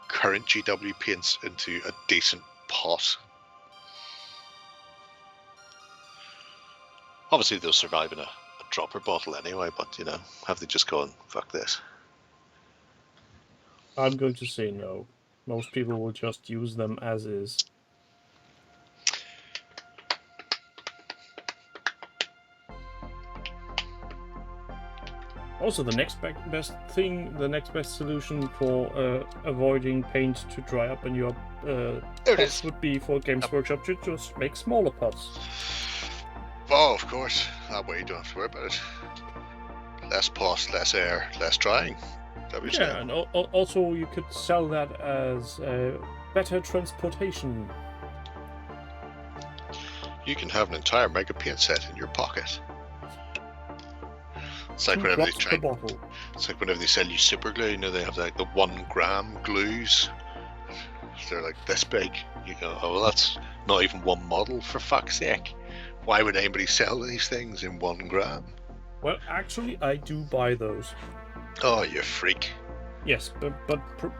current GW paints into a decent pot. Obviously, they'll survive in a dropper bottle anyway, but you know, have they just gone, fuck this? I'm going to say no. Most people will just use them as is. Also, the next best thing, the next best solution for avoiding paint to dry up in your pots would be for Games Workshop to just make smaller pots. Oh, of course. That way you don't have to worry about it. Less pots, less air, less drying. Yeah, and also you could sell that as better transportation. You can have an entire mega paint set in your pocket. It's like whenever they try. It's like whenever they sell you super glue. You know, they have like the 1 gram glues. They're like this big. You go, oh, well, that's not even one model, for fuck's sake. Why would anybody sell these things in 1 gram? Well, actually, I do buy those. Oh, you freak. Yes, but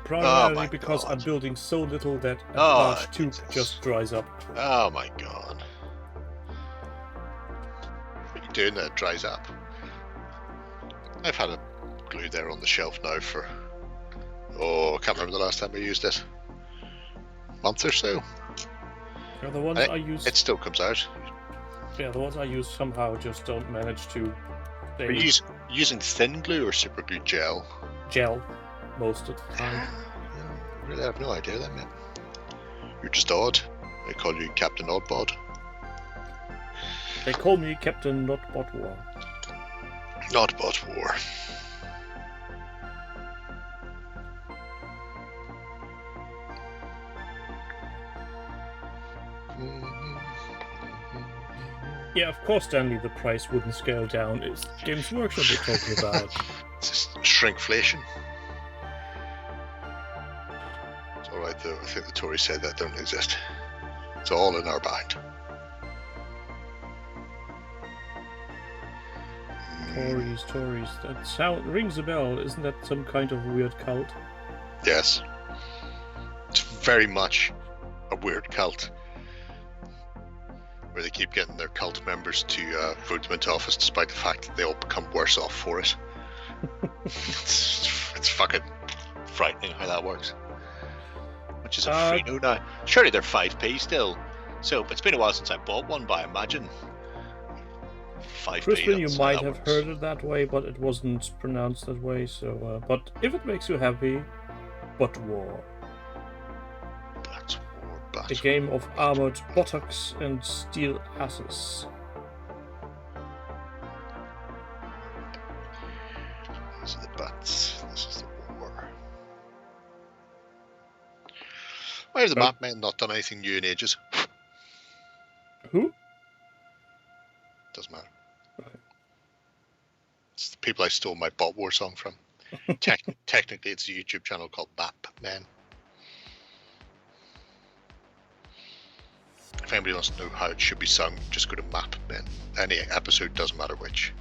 primarily because I'm building so little that a large tube just dries up. Oh my god. What are you doing that it dries up? I've had a glue there on the shelf now for, I can't remember the last time I used it. A month or so. Yeah, the ones I use... It still comes out. Yeah, the ones I use somehow just don't manage to... Are you using thin glue or super glue gel? Gel, most of the time. I really have no idea then, man. You're just odd. They call you Captain Oddbod. They call me Captain Notbot War. Notbot War. Yeah, of course, Stanley, the price wouldn't scale down. It's Games Workshop we're talking about. It's just shrinkflation. It's alright though, I think the Tories said that don't exist. It's all in our mind. Tories. That rings a bell. Isn't that some kind of weird cult? Yes. It's very much a weird cult. Where they keep getting their cult members to vote them into office despite the fact that they all become worse off for it. It's fucking frightening how that works. Which is a Frito now. Surely they're 5p still. So it's been a while since I bought one, but I imagine 5p. Crispin, you might have heard it that way, but it wasn't pronounced that way. So, but if it makes you happy, but war. A game of armored buttocks and steel asses. These are the butts. This is the war. Why have the map men not done anything new in ages? Who? Doesn't matter. Okay. It's the people I stole my Bot War song from. Technically, it's a YouTube channel called Map Men. If anybody wants to know how it should be sung, just go to Map Men. Any episode, doesn't matter which.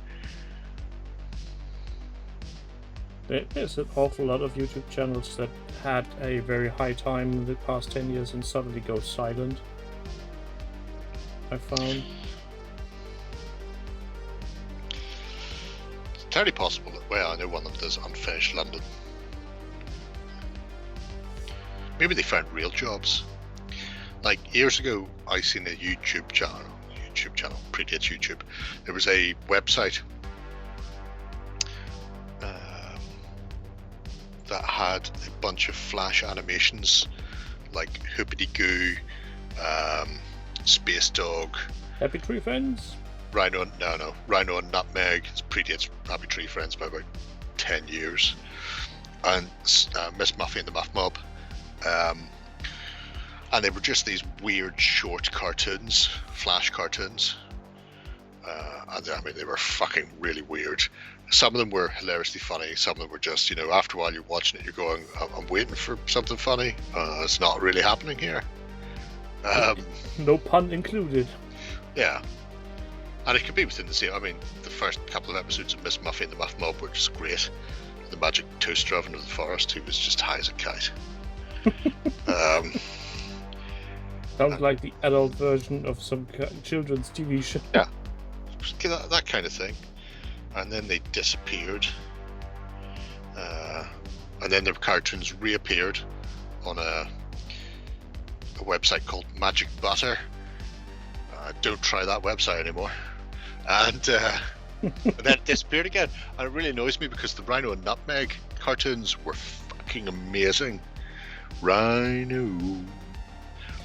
There's an awful lot of YouTube channels that had a very high time in the past 10 years and suddenly go silent. I found. It's entirely possible that, well, I know one of them does Unfinished London. Maybe they found real jobs. Like years ago, I seen a YouTube channel, predates YouTube. There was a website that had a bunch of Flash animations, like Hoopity Goo, Space Dog, Happy Tree Friends. Rhino and Nutmeg. It predates Happy Tree Friends by about 10 years. and Miss Muffy and the Muff Mob. And they were just these weird short cartoons, flash cartoons. And I mean, they were fucking really weird. Some of them were hilariously funny. Some of them were just, you know, after a while you're watching it, you're going, I'm waiting for something funny. It's not really happening here. No pun included. Yeah. And it could be within the same. I mean, the first couple of episodes of Miss Muffy and the Muff Mob were just great. The magic toast oven of the forest, he was just high as a kite. Sounds like the adult version of some children's TV show. Yeah. That kind of thing. And then they disappeared. And then their cartoons reappeared on a website called Magic Butter. Don't try that website anymore. And then it disappeared again. And it really annoys me because the Rhino and Nutmeg cartoons were fucking amazing. Rhino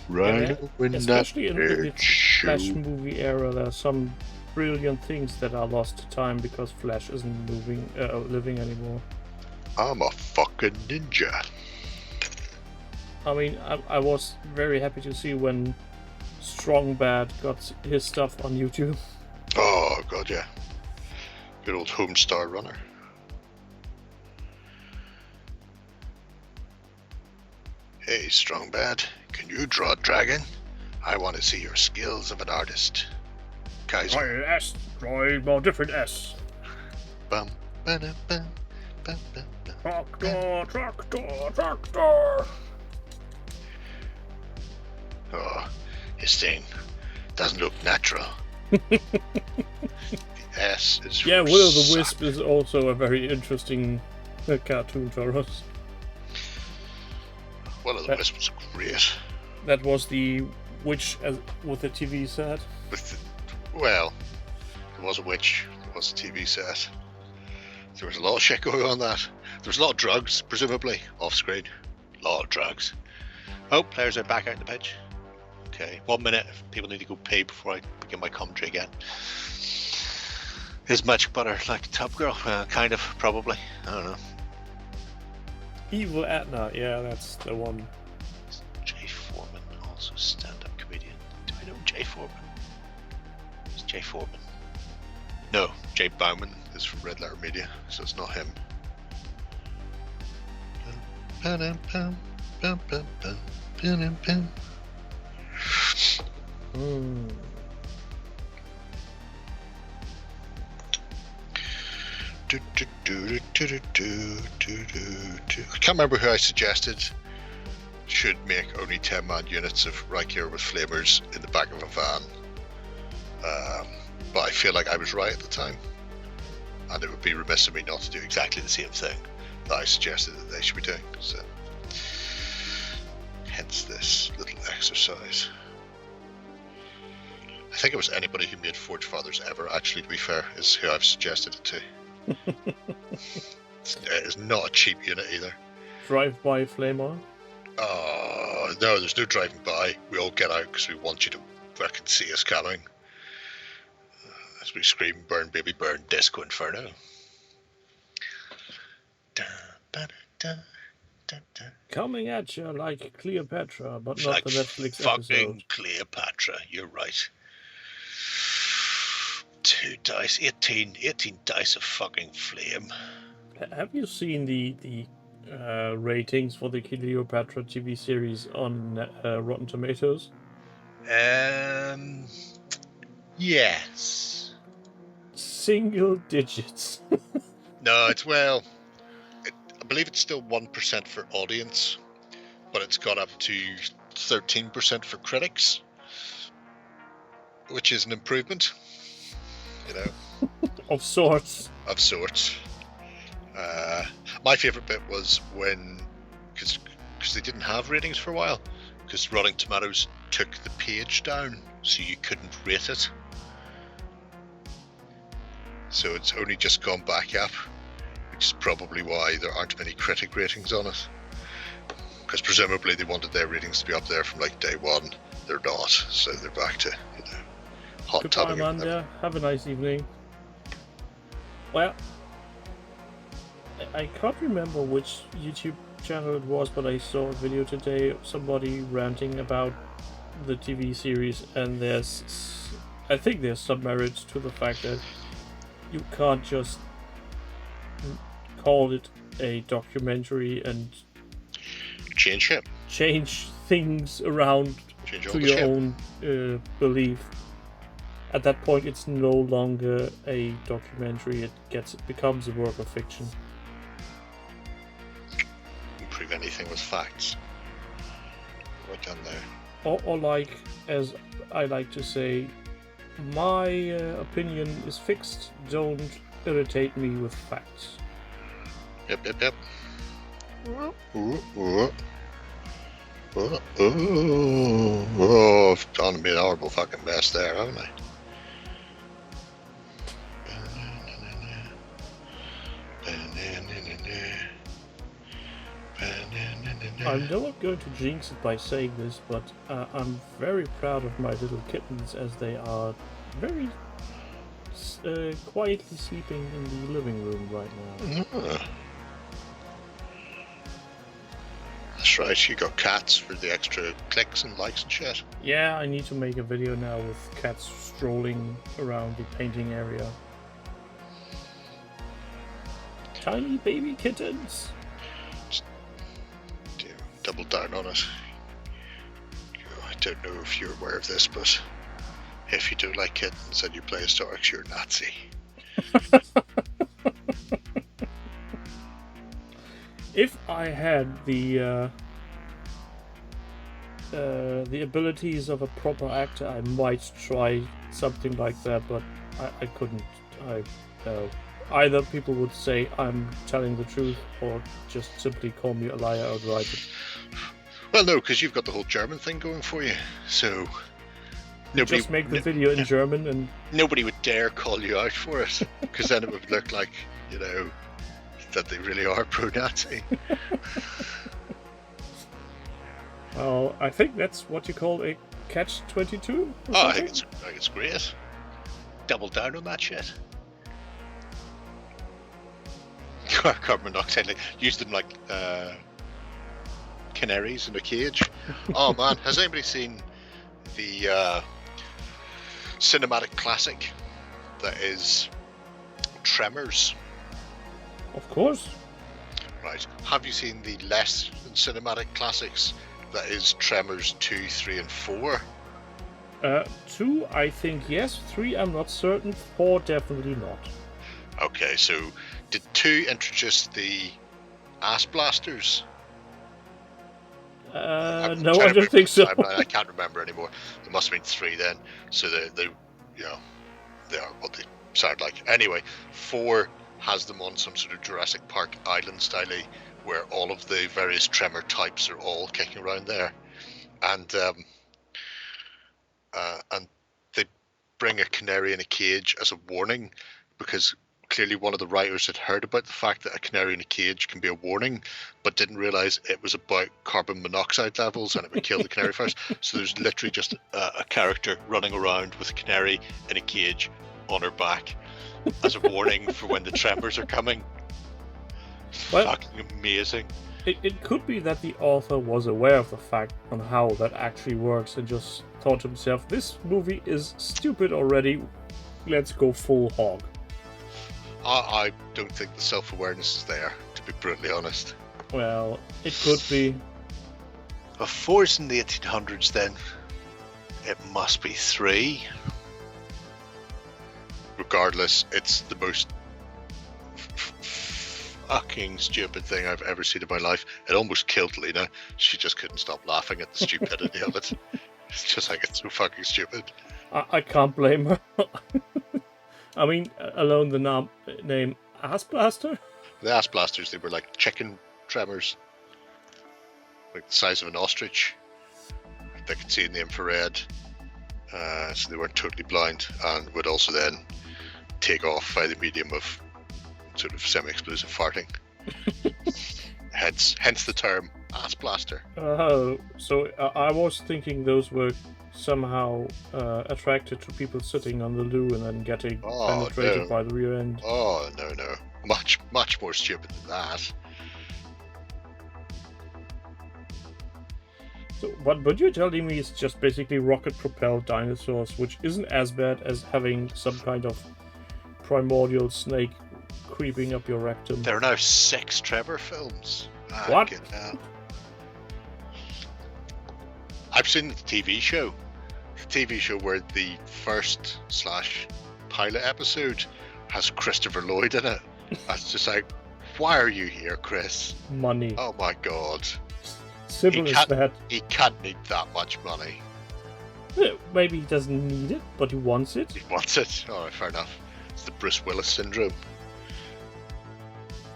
and especially in the Nutmeg Flash show. movie era, there are some brilliant things that are lost to time because Flash isn't living anymore. I'm a fucking ninja. I mean, I was very happy to see when Strong Bad got his stuff on YouTube. Oh god, yeah. Good old Homestar Runner. Hey, Strong Bad, can you draw a dragon? I want to see your skills of an artist. Kaiser. Try an S, try a different S. Bum, ba-da, bum, bum, bum, bum. Tractor. Oh, his thing doesn't look natural. The S is Yeah, for Will o' the suck. Wisp is also a very interesting cartoon for us. Will o' the Wisp was great. That was the witch with the TV set. Well, there was a witch, there was a TV set. There was a lot of shit going on that. There was a lot of drugs, presumably, off screen. A lot of drugs. Oh, players are back out in the pitch. Okay, 1 minute. People need to go pee before I begin my commentary again. Is Magic Butter like the Top Girl? Kind of, probably. I don't know. Evil Etna, yeah, that's the one. Jay Foreman, also stand-up comedian. Do I know Jay Foreman? It's Jay Foreman. No, Jay Bauman is from Red Letter Media, so it's not him. I can't remember who I suggested should make only 10-man units of Riker with flamers in the back of a van. But I feel like I was right at the time, and it would be remiss of me not to do exactly the same thing that I suggested that they should be doing. So, hence this little exercise. I think it was anybody who made Forge Fathers ever, actually, to be fair, is who I've suggested it to. It's not a cheap unit either. Drive-by flamer. Oh, no, there's no driving by. We all get out because we want you to fucking see us coming. As we scream, burn, baby, burn, Disco Inferno. Da, ba, da, da, da. Coming at you like Cleopatra, but It's not like the Netflix fucking episode. Cleopatra, you're right. 2 dice, 18 dice of fucking flame. Have you seen the ratings for the Cleopatra TV series on Rotten Tomatoes? Yes. Single digits. No, it's I believe it's still 1% for audience, but it's got up to 13% for critics, which is an improvement, you know, Of sorts. of sorts. My favourite bit was when, because they didn't have ratings for a while, because Rotten Tomatoes took the page down, so you couldn't rate it. So it's only just gone back up, which is probably why there aren't many critic ratings on it. Because presumably they wanted their ratings to be up there from like day one. They're not, so they're back to, you know, hot Goodbye, tubbing. Amanda. Have a nice evening. Well, I can't remember which YouTube channel it was, but I saw a video today of somebody ranting about the TV series, and I think there's some merit to the fact that you can't just call it a documentary and change things around to your own belief. At that point, it's no longer a documentary. It becomes a work of fiction. Prove anything with facts. Right down there. Or like, as I like to say, my opinion is fixed. Don't irritate me with facts. Yep. I've done a horrible fucking mess there, haven't I? I'm not going to jinx it by saying this, but I'm very proud of my little kittens, as they are very quietly sleeping in the living room right now. That's right, you got cats for the extra clicks and likes and shit. Yeah, I need to make a video now with cats strolling around the painting area. Tiny baby kittens! Double down on it. I don't know if you're aware of this, but if you don't like kittens and you play historics, you're a Nazi. If I had the abilities of a proper actor, I might try something like that, but I couldn't. Either people would say I'm telling the truth, or just simply call me a liar outright. Well, no, because you've got the whole German thing going for you, so nobody just make the video in German, and nobody would dare call you out for it, because then it would look like, you know, that they really are pro-Nazi. Well, I think that's what you call a catch-22. Oh, I think it's great. Double down on that shit. Carbon monoxide, like, use them like canaries in a cage. Oh man, has anybody seen the cinematic classic that is Tremors? Of course. Right. Have you seen the less than cinematic classics that is Tremors 2, 3 and 4? 2, I think yes. 3, I'm not certain. 4, definitely not. Okay, so did 2 introduce the ass blasters? No, I don't think so. I can't remember anymore. It must have been 3 then. So they you know, they are what they sound like. Anyway, 4 has them on some sort of Jurassic Park island style, where all of the various Tremor types are all kicking around there, and they bring a canary in a cage as a warning, because clearly one of the writers had heard about the fact that a canary in a cage can be a warning, but didn't realize it was about carbon monoxide levels and it would kill the canary first. So there's literally just a character running around with a canary in a cage on her back as a warning for when the tremors are coming. Well, fucking amazing. It could be that the author was aware of the fact on how that actually works and just thought to himself, this movie is stupid already, let's go full hog. I don't think the self-awareness is there, to be brutally honest. Well, it could be. If 4's in the 1800s, then it must be 3. Regardless, it's the most fucking stupid thing I've ever seen in my life. It almost killed Lena. She just couldn't stop laughing at the stupidity of it. It's just like, it's so fucking stupid. I can't blame her. I mean, alone the name Ass Blaster? The Ass Blasters, they were like chicken tremors. Like the size of an ostrich. They could see in the infrared. So they weren't totally blind, and would also then take off by the medium of sort of semi-explosive farting. hence the term Ass Blaster. Oh, so I was thinking those were somehow attracted to people sitting on the loo and then getting penetrated by the rear end. Oh, no. Much more stupid than that. So what you're telling me is just basically rocket-propelled dinosaurs, which isn't as bad as having some kind of primordial snake creeping up your rectum. There are now 6 Trevor films. What? Good hell. I've seen the TV show. The TV show where the first / pilot episode has Christopher Lloyd in it. That's just like, why are you here, Chris? Money. Oh my god. Simple as that. He can't need that much money. Maybe he doesn't need it, but he wants it. He wants it. Alright, fair enough. It's the Bruce Willis syndrome.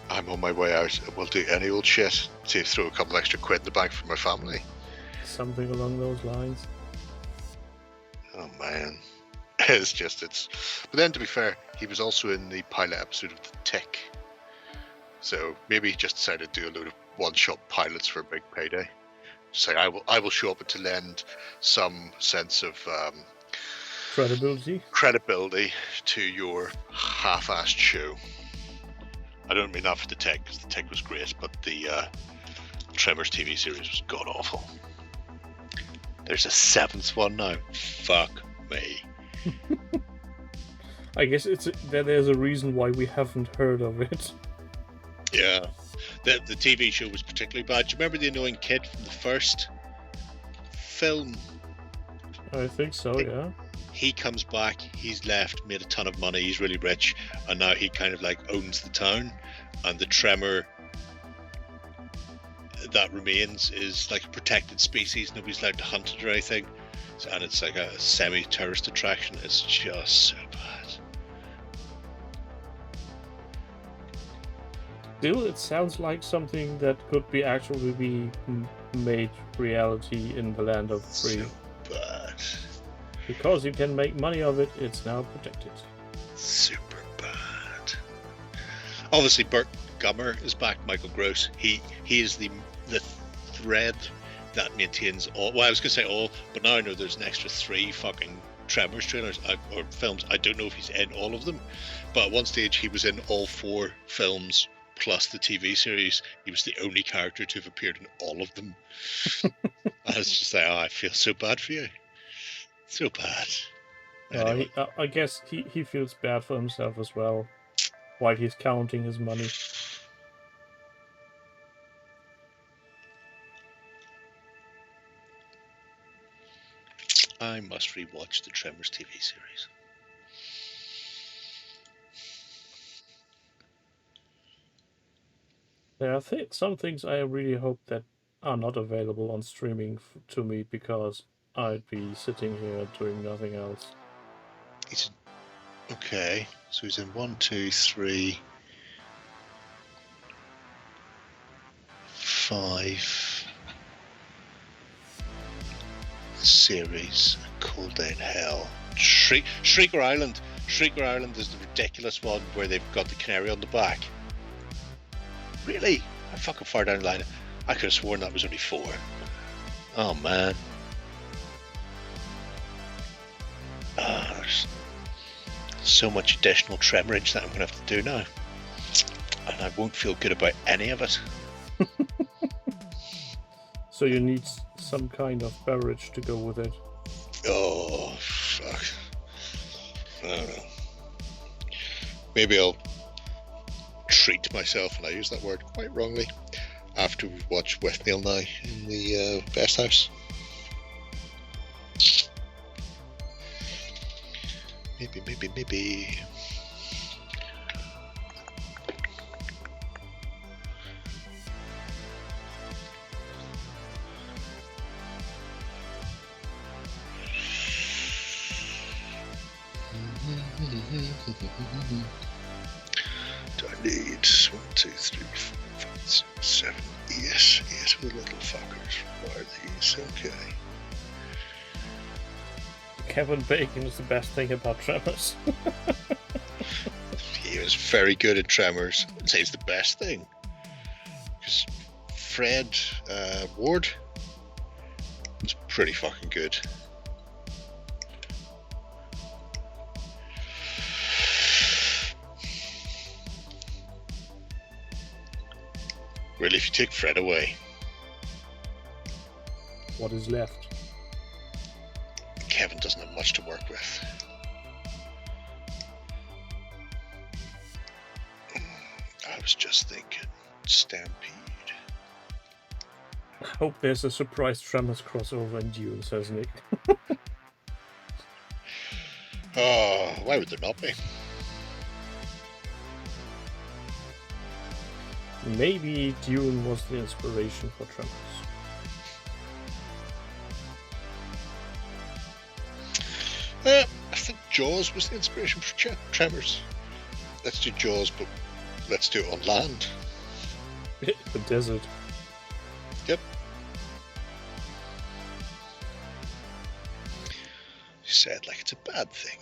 I'm on my way out. I will do any old shit to throw a couple extra quid in the bank for my family. Something along those lines. Oh man. It's. But then to be fair, he was also in the pilot episode of The Tick. So maybe he just decided to do a load of one-shot pilots for a big payday. Say, I will show up to lend some sense of credibility to your half-assed show. I don't mean that for The Tick, because The Tick was great, but the Tremors TV series was god-awful. There's a 7th one now. Fuck me. I guess there's a reason why we haven't heard of it. Yeah. The TV show was particularly bad. Do you remember the annoying kid from the first film? I think so, yeah. He comes back, he's left, made a ton of money, he's really rich, and now he kind of like owns the town, and the tremor that remains is like a protected species. Nobody's allowed to hunt it or anything, and it's like a semi-tourist attraction. It's just so bad. Still, it sounds like something that could be actually be made reality in the land of free. So bad. Because you can make money of it, it's now protected. Super bad. Obviously, Burt Gummer is back. Michael Gross. He is the thread that maintains all. Well, I was going to say all, but now I know there's an extra 3 fucking Tremors trailers or films. I don't know if he's in all of them, but at one stage he was in all 4 films plus the TV series. He was the only character to have appeared in all of them. I was just like, I feel so bad for you. So bad. Anyway. I guess he feels bad for himself as well, while he's counting his money. I must rewatch the Tremors TV series. There are some things I really hope that are not available on streaming to me, because I'd be sitting here doing nothing else. Okay, so he's in 1, 2, 3, 5 series. Cold Day in Hell. Shrieker Island. Shrieker Island is the ridiculous one where they've got the canary on the back. Really? I fucking far down the line. I could have sworn that was only 4. Oh man. There's so much additional tremorage that I'm going to have to do now. And I won't feel good about any of it. So you need some kind of beverage to go with it. Oh, fuck. I don't know. Maybe I'll treat myself, and I use that word quite wrongly, after we've watched Westmeal now in the Best House. Maybe. Do I need 1, 2, 3, 4, 5, 6, 7, 8 of the little fuckers? What are these? Okay. Kevin Bacon is the best thing about Tremors. He was very good at Tremors. I'd say he's the best thing. Because Fred Ward was pretty fucking good. Well, if you take Fred away, What is left? Kevin doesn't have much to work with. I was just thinking Stampede. I hope there's a surprise Tremors crossover in Dune, says Nick. Oh, why would there not be? Maybe Dune was the inspiration for Tremors. I think Jaws was the inspiration for Tremors. Let's do Jaws, but let's do it on land. The desert. Yep. You said like it's a bad thing.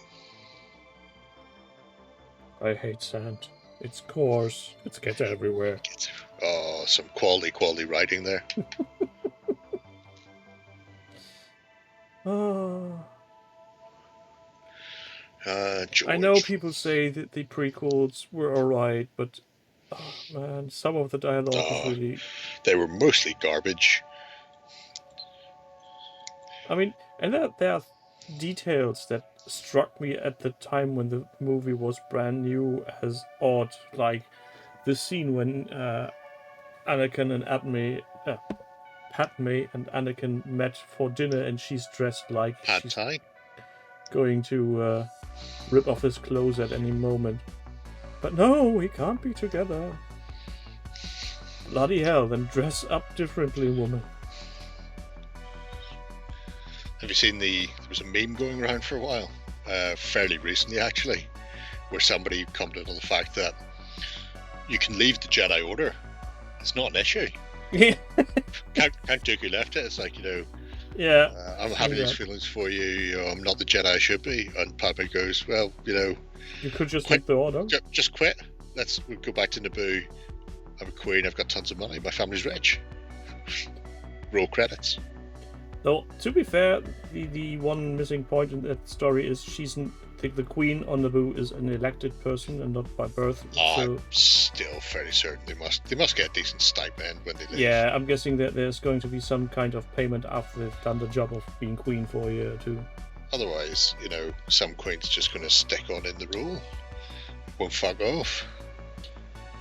I hate sand. It's coarse. It gets everywhere. Oh, some quality writing there. Oh. George. I know people say that the prequels were alright, but oh man, some of the dialogue is really... They were mostly garbage. I mean, and there are details that struck me at the time when the movie was brand new as odd, like the scene when Anakin and Padme and Anakin met for dinner, and she's dressed like Pad she's Thai. going to rip off his clothes at any moment. But no, we can't be together. Bloody hell, then dress up differently, woman. Have you seen there was a meme going around for a while, fairly recently actually, where somebody commented on the fact that you can leave the Jedi Order. It's not an issue. Yeah. Count Dooku left it. It's like, Yeah. I'm having these feelings for you. I'm not the Jedi I should be. And Padme goes, well, You could just quit. take the order. Just quit. We'll go back to Naboo. I'm a queen. I've got tons of money. My family's rich. Roll credits. Though, to be fair, the one missing point in that story is the queen on Naboo is an elected person and not by birth. So, I'm still fairly certain they must get a decent stipend when they leave. yeah, I'm guessing that there's going to be some kind of payment after they've done the job of being queen for a year or two. Otherwise, some queen's just going to stick on in the role. Won't fuck off.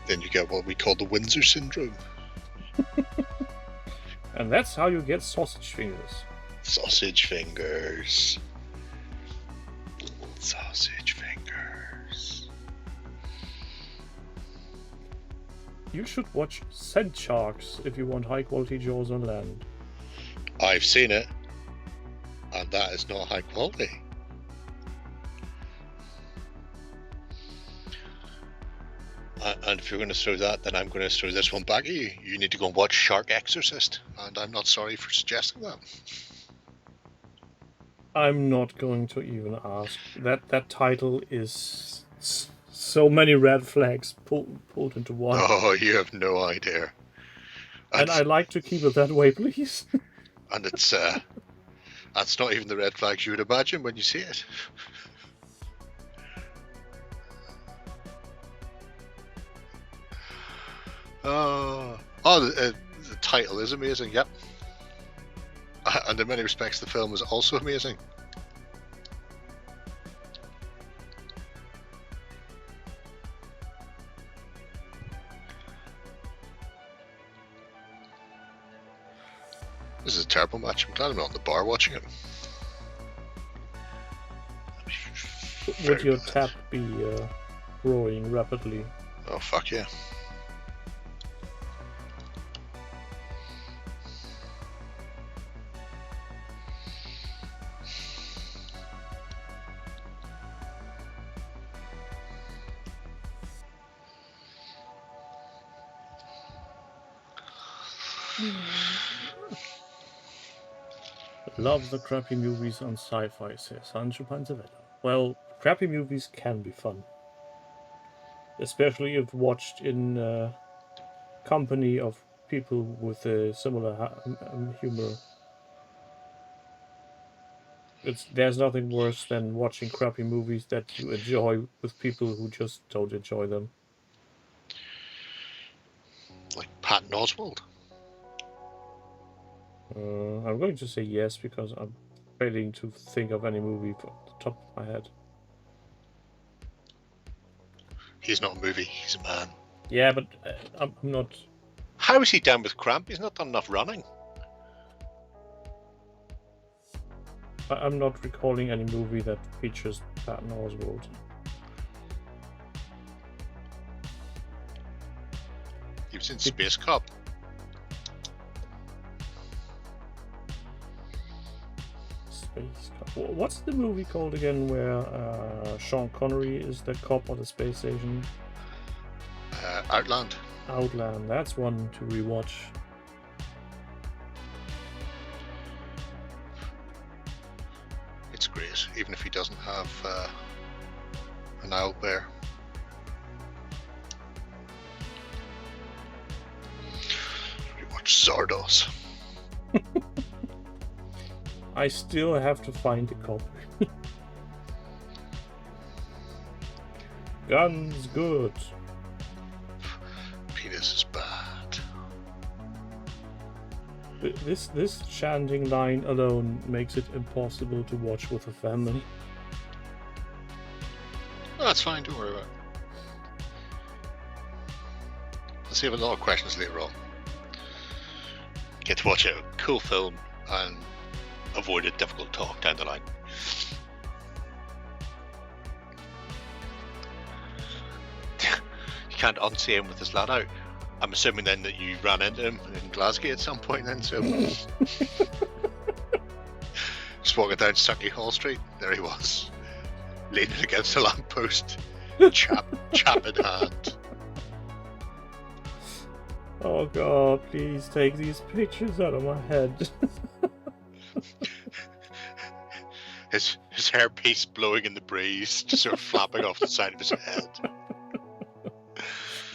Then you get what we call the Windsor syndrome. And that's how you get sausage fingers. Sausage fingers. Sausage fingers. You should watch Scent Sharks if you want high quality jaws on land. I've seen it, and that is not high quality. And if you're going to throw that, then I'm going to throw this one back at you. You need to go and watch Shark Exorcist, and I'm not sorry for suggesting that. I'm not going to even ask. That title is so many red flags pulled into one. Oh, you have no idea. And I like to keep it that way, please. And it's that's not even the red flags you would imagine when you see it. The title is amazing. Yep. And in many respects, the film is also amazing. This is a terrible match. I'm glad I'm not in the bar watching it. Would your tap be growing rapidly? Oh, fuck yeah. Love the crappy movies on sci-fi, says Sancho Panzavella. Well, crappy movies can be fun. Especially if watched in company of people with a similar humor. There's nothing worse than watching crappy movies that you enjoy with people who just don't enjoy them. Like Patton Patton Oswalt? I'm going to say yes because I'm failing to think of any movie from the top of my head. He's not a movie, he's a man. Yeah, but I'm not. How is he down with cramp? He's not done enough running. I'm not recalling any movie that features Patton Oswalt. He was in Space Cop. Space Cop. What's the movie called again where Sean Connery is the cop on the space station? Outland. Outland. That's one to rewatch. It's great, even if he doesn't have an owl bear. Rewatch Zardos. I still have to find the copy. Guns good. Penis is bad. This chanting line alone makes it impossible to watch with a family. Oh, that's fine, don't worry about it. I'll save a lot of questions later on. Get to watch a cool film and avoid a difficult talk down the line. You can't unsee him with his lad out. I'm assuming then that you ran into him in Glasgow at some point then, so... Just walking down Stuckey Hall Street, there he was. Leaning against a lamppost, chap in hand. Oh god, please take these pictures out of my head. His hairpiece blowing in the breeze, just sort of flapping off the side of his head.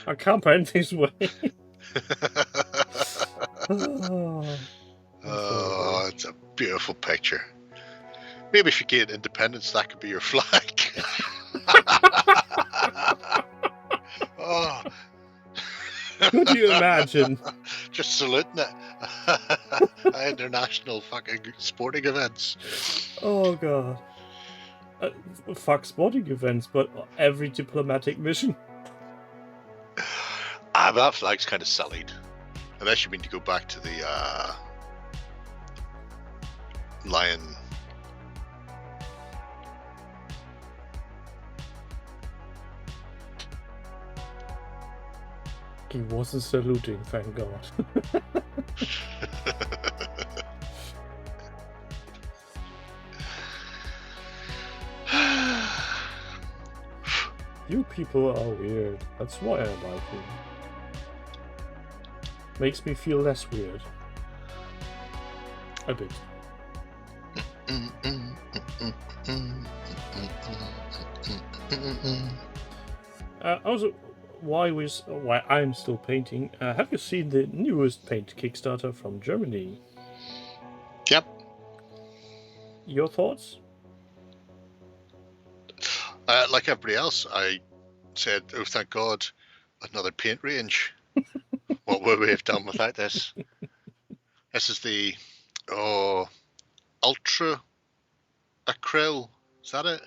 I can't paint this way. Oh, it's a beautiful picture. Maybe if you gain independence, that could be your flag. Oh. Could you imagine? Just saluting it. International fucking sporting events. Oh god. Fuck sporting events, but every diplomatic mission. That flag's kind of sullied. Unless you mean to go back to the lion. He wasn't saluting, thank God. You people are weird. That's why I like you. Makes me feel less weird. A bit. Also, why I'm still painting. Have you seen the newest paint Kickstarter from Germany? Yep. Your thoughts? Like everybody else, I said, oh, thank God, another paint range. What would we have done without this? This is the Ultra Acryl. Is that it?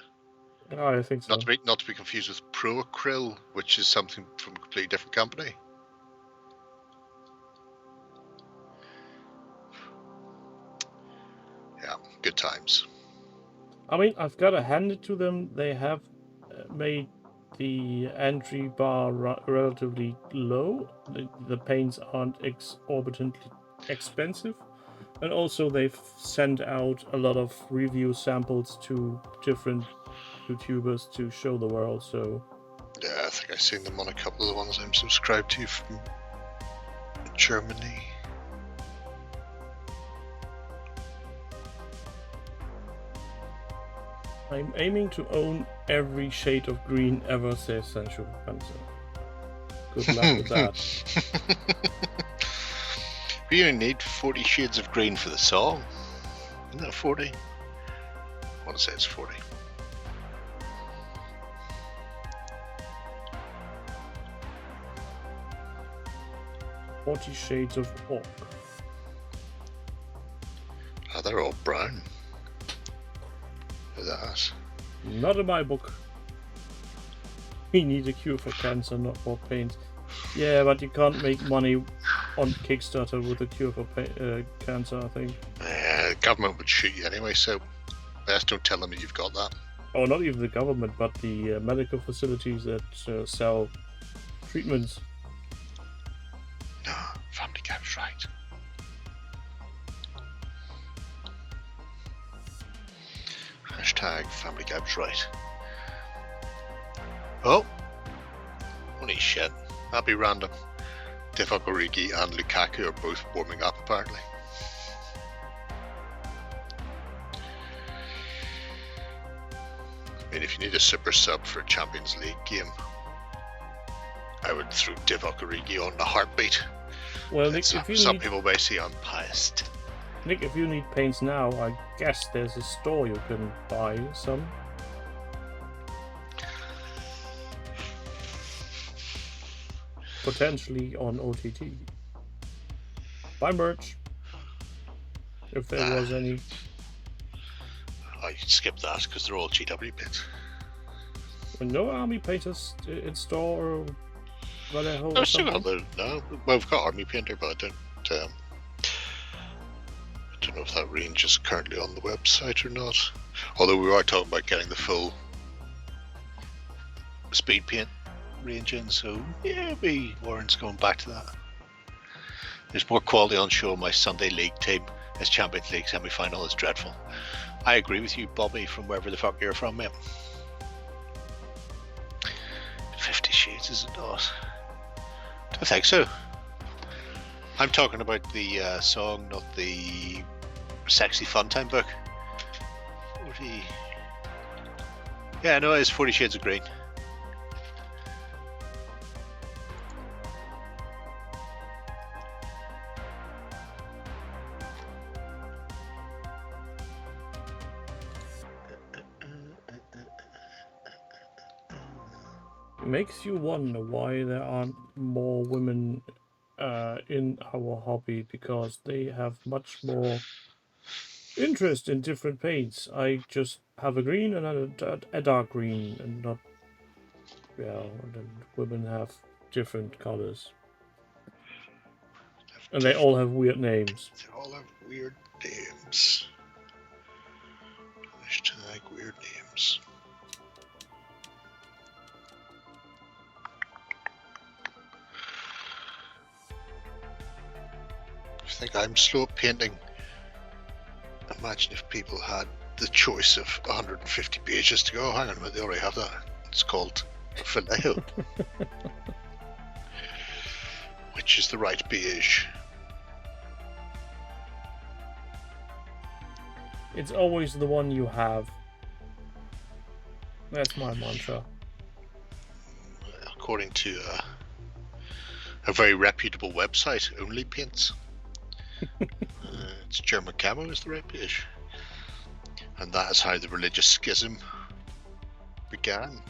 Oh, I think so. Not to be confused with Pro Acryl, which is something from a completely different company. Yeah, good times. I mean, I've got to hand it to them. They have made the entry bar relatively low. The paints aren't exorbitantly expensive. And also they've sent out a lot of review samples to different YouTubers to show the world, so... Yeah, I think I've seen them on a couple of the ones I'm subscribed to from Germany. I'm aiming to own every shade of green ever, says Sancho Panza. Good luck with that. We only need 40 shades of green for the song. Isn't that 40? I want to say it's 40. 40 Shades of Orc. Oh, they're all brown. Look at that. Not in my book. We need a cure for cancer, not more paint. Yeah, but you can't make money on Kickstarter with a cure for cancer, I think. The government would shoot you anyway, so best don't tell them that you've got that. Oh, not even the government, but the medical facilities that sell treatments. No, Family Guy's right. Hashtag Family Guy's right. Oh! Holy shit. That'd be random. Divock Origi and Lukaku are both warming up, apparently. I mean, if you need a super sub for a Champions League game, I would throw Divock Origi on the heartbeat. Well, Nick, some people may say I'm biased. Nick, if you need paints now, I guess there's a store you can buy some. Potentially on OTT. Buy merch. If there was any. I skip that because they're all GW bits. No army painters in store or whatever. I've still got the, no. Well, we've got Army Painter, but I don't know if that range is currently on the website or not. Although we are talking about getting the full speed paint range in, so yeah, Warren's going back to that. There's more quality on show in my Sunday League team. This Champions League semi-final is dreadful. I agree with you, Bobby, from wherever the fuck you're from, mate. 50 Shades is it not? Don't think so. I'm talking about the song, not the Sexy Fun Time book. 40... Yeah, no, it's 40 Shades of Green. Makes you wonder why there aren't more women in our hobby, because they have much more interest in different paints. I just have a green and a dark green, and not, yeah, and then women have different colors. And they all have weird names. They all have weird names. Hashtag weird names. I think I'm slow at painting. Imagine if people had the choice of 150 pages to go. Hang on a minute, they already have that. It's called Vallejo. Which is the right beige? It's always the one you have. That's my mantra. According to a very reputable website, Only Paints. It's German camo is the right beige. And that is how the religious schism began.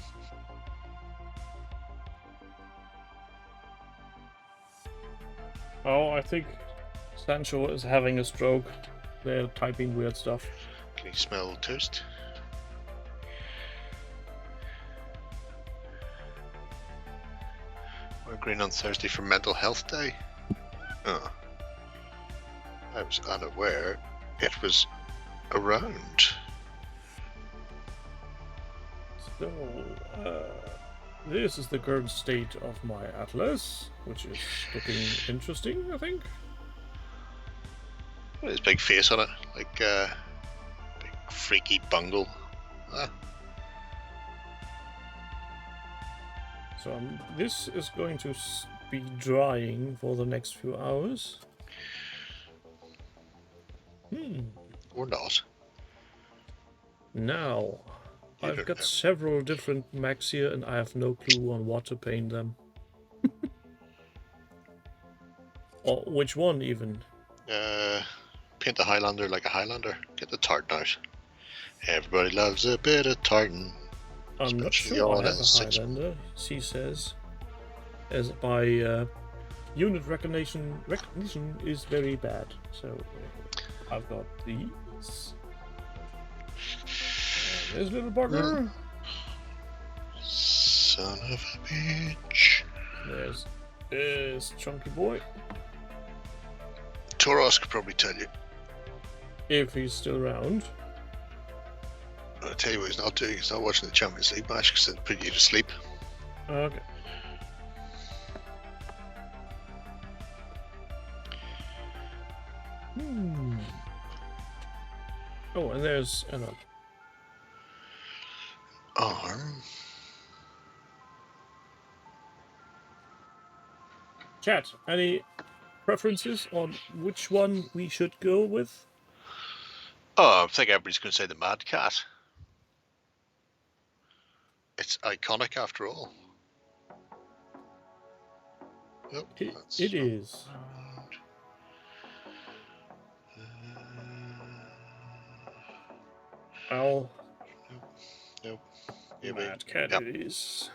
Oh, I think Sancho is having a stroke. They're typing weird stuff. Can you smell toast? We're green on Thursday for Mental Health Day. Oh. I was unaware it was around. So, this is the current state of my atlas, which is looking interesting, I think. There's a big face on it, like a big freaky bungle. Ah. So this is going to be drying for the next few hours. Or not. Now, You I've don't got know. several different Macs here, and I have no clue on what to paint them. Or which one, even. Paint the Highlander like a Highlander. Get the tartan out. Everybody loves a bit of tartan. I'm not Especially sure I on have a a six- Highlander, she says. As by unit recognition is very bad. So I've got these. And there's little bugger. Son of a bitch. There's this chunky boy. Toros could probably tell you. If he's still around. I'll tell you what he's not doing. He's not watching the Champions League match because it'll put you to sleep. Okay. Oh, and there's another. Arm. Chat, any preferences on which one we should go with? Oh, I think everybody's going to say the Mad Cat. It's iconic after all. Oh, It is. Ow. Nope. Mad Cat Yep. it is.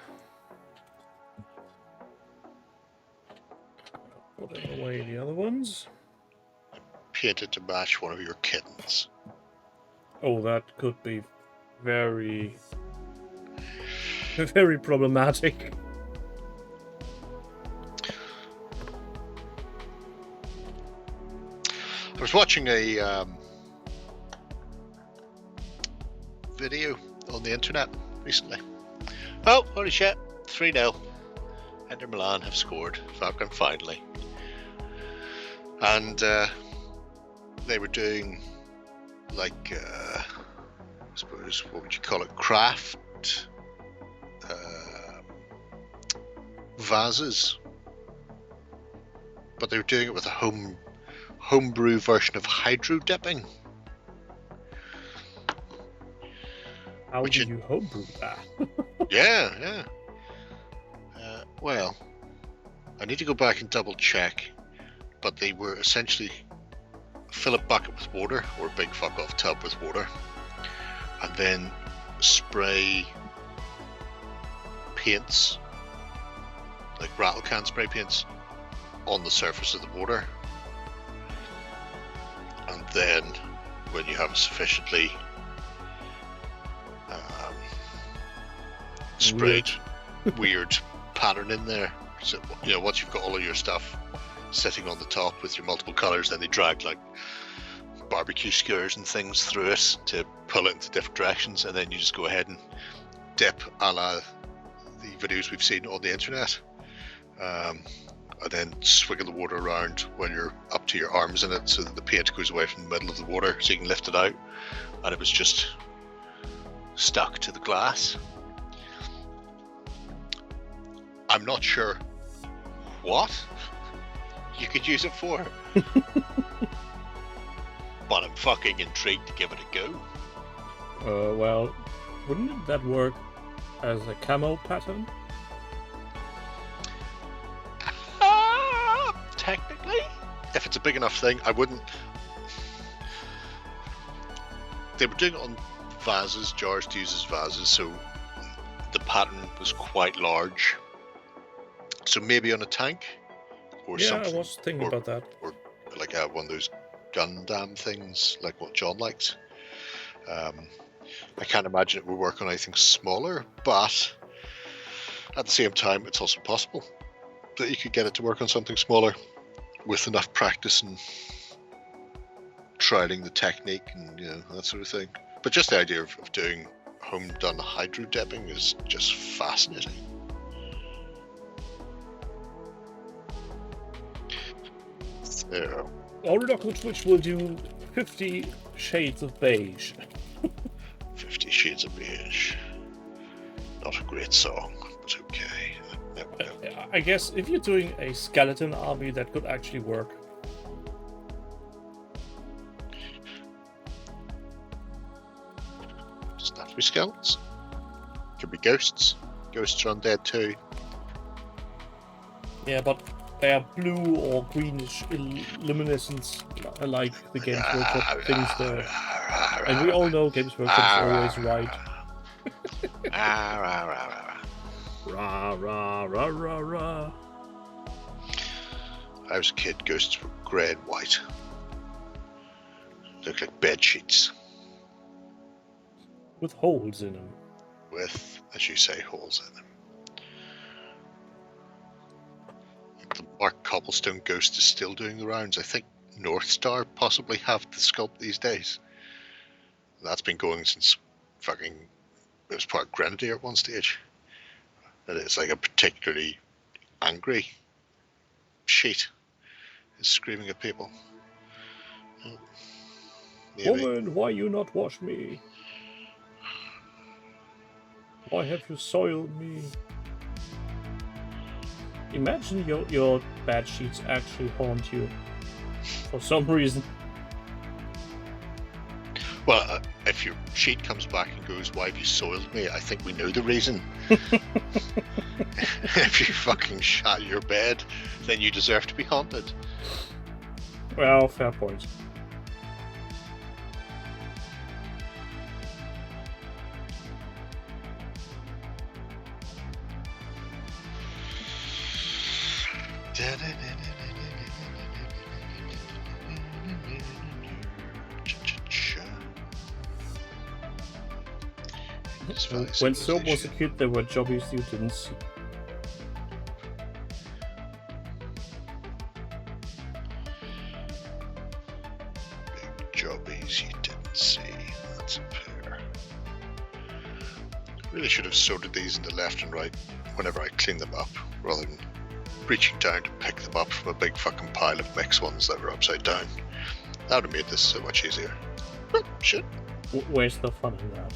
Putting away the other ones. Painted to match one of your kittens. Oh, that could be very, very problematic. I was watching a video on the internet recently. Oh, holy shit. 3-0. Inter Milan have scored. Fucking finally. And they were doing, like, I suppose, what would you call it? Craft vases. But they were doing it with a homebrew version of hydro dipping. How do you homebrew that? Yeah. Well, I need to go back and double check, but they were essentially fill a bucket with water, or a big fuck off tub with water, and then spray paints, like rattle can spray paints, on the surface of the water. And then when you have a sufficiently sprayed weird pattern in there, so once you've got all of your stuff sitting on the top with your multiple colors, then they drag like barbecue skewers and things through it to pull it into different directions, and then you just go ahead and dip, a la the videos we've seen on the internet, and then swiggle the water around when you're up to your arms in it, so that the paint goes away from the middle of the water, so you can lift it out, and it was just stuck to the glass. I'm not sure what you could use it for, but I'm fucking intrigued to give it a go. Well, wouldn't that work as a camo pattern? Technically, if it's a big enough thing, I wouldn't. They were doing it on vases, jars to use as vases, so the pattern was quite large. So maybe on a tank or something. Yeah, I was thinking about that. Or like one of those Gundam things, like what John liked. I can't imagine it would work on anything smaller, but at the same time, it's also possible that you could get it to work on something smaller with enough practice and trialing the technique and that sort of thing. But just the idea of doing home done hydro dipping is just fascinating. So, Already on Twitch will do 50 Shades of Beige. 50 Shades of Beige. Not a great song, but okay. I guess if you're doing a skeleton army, that could actually work. Doesn't have to be skeletons. Could be ghosts. Ghosts are undead too. Yeah, but they are blue or greenish luminescence, like the Games Workshop things there. And we all know Games Workshop is always right. Rah, rah, rah, rah, rah. I was a kid, ghosts were grey and white. Looked like bed sheets. With holes in them. With, as you say, holes in them. The Mark Cobblestone ghost is still doing the rounds. I think North Star possibly have the sculpt these days. That's been going since fucking, it was part of Grenadier at one stage. And it's like a particularly angry sheet. It's screaming at people. Maybe. Woman, why you not wash me? Why have you soiled me? Imagine your bed sheets actually haunt you. For some reason. Well, if your sheet comes back and goes, why have you soiled me? I think we know the reason. If you fucking shat your bed, then you deserve to be haunted. Well, fair point. When Soap was a kid, there were jobbies you didn't see. Big jobbies you didn't see. That's a pair. Really should have sorted these into left and right whenever I clean them up, rather than reaching down to pick them up from a big fucking pile of mixed ones that were upside down. That would have made this so much easier. Oh, shit. Where's the fun in that?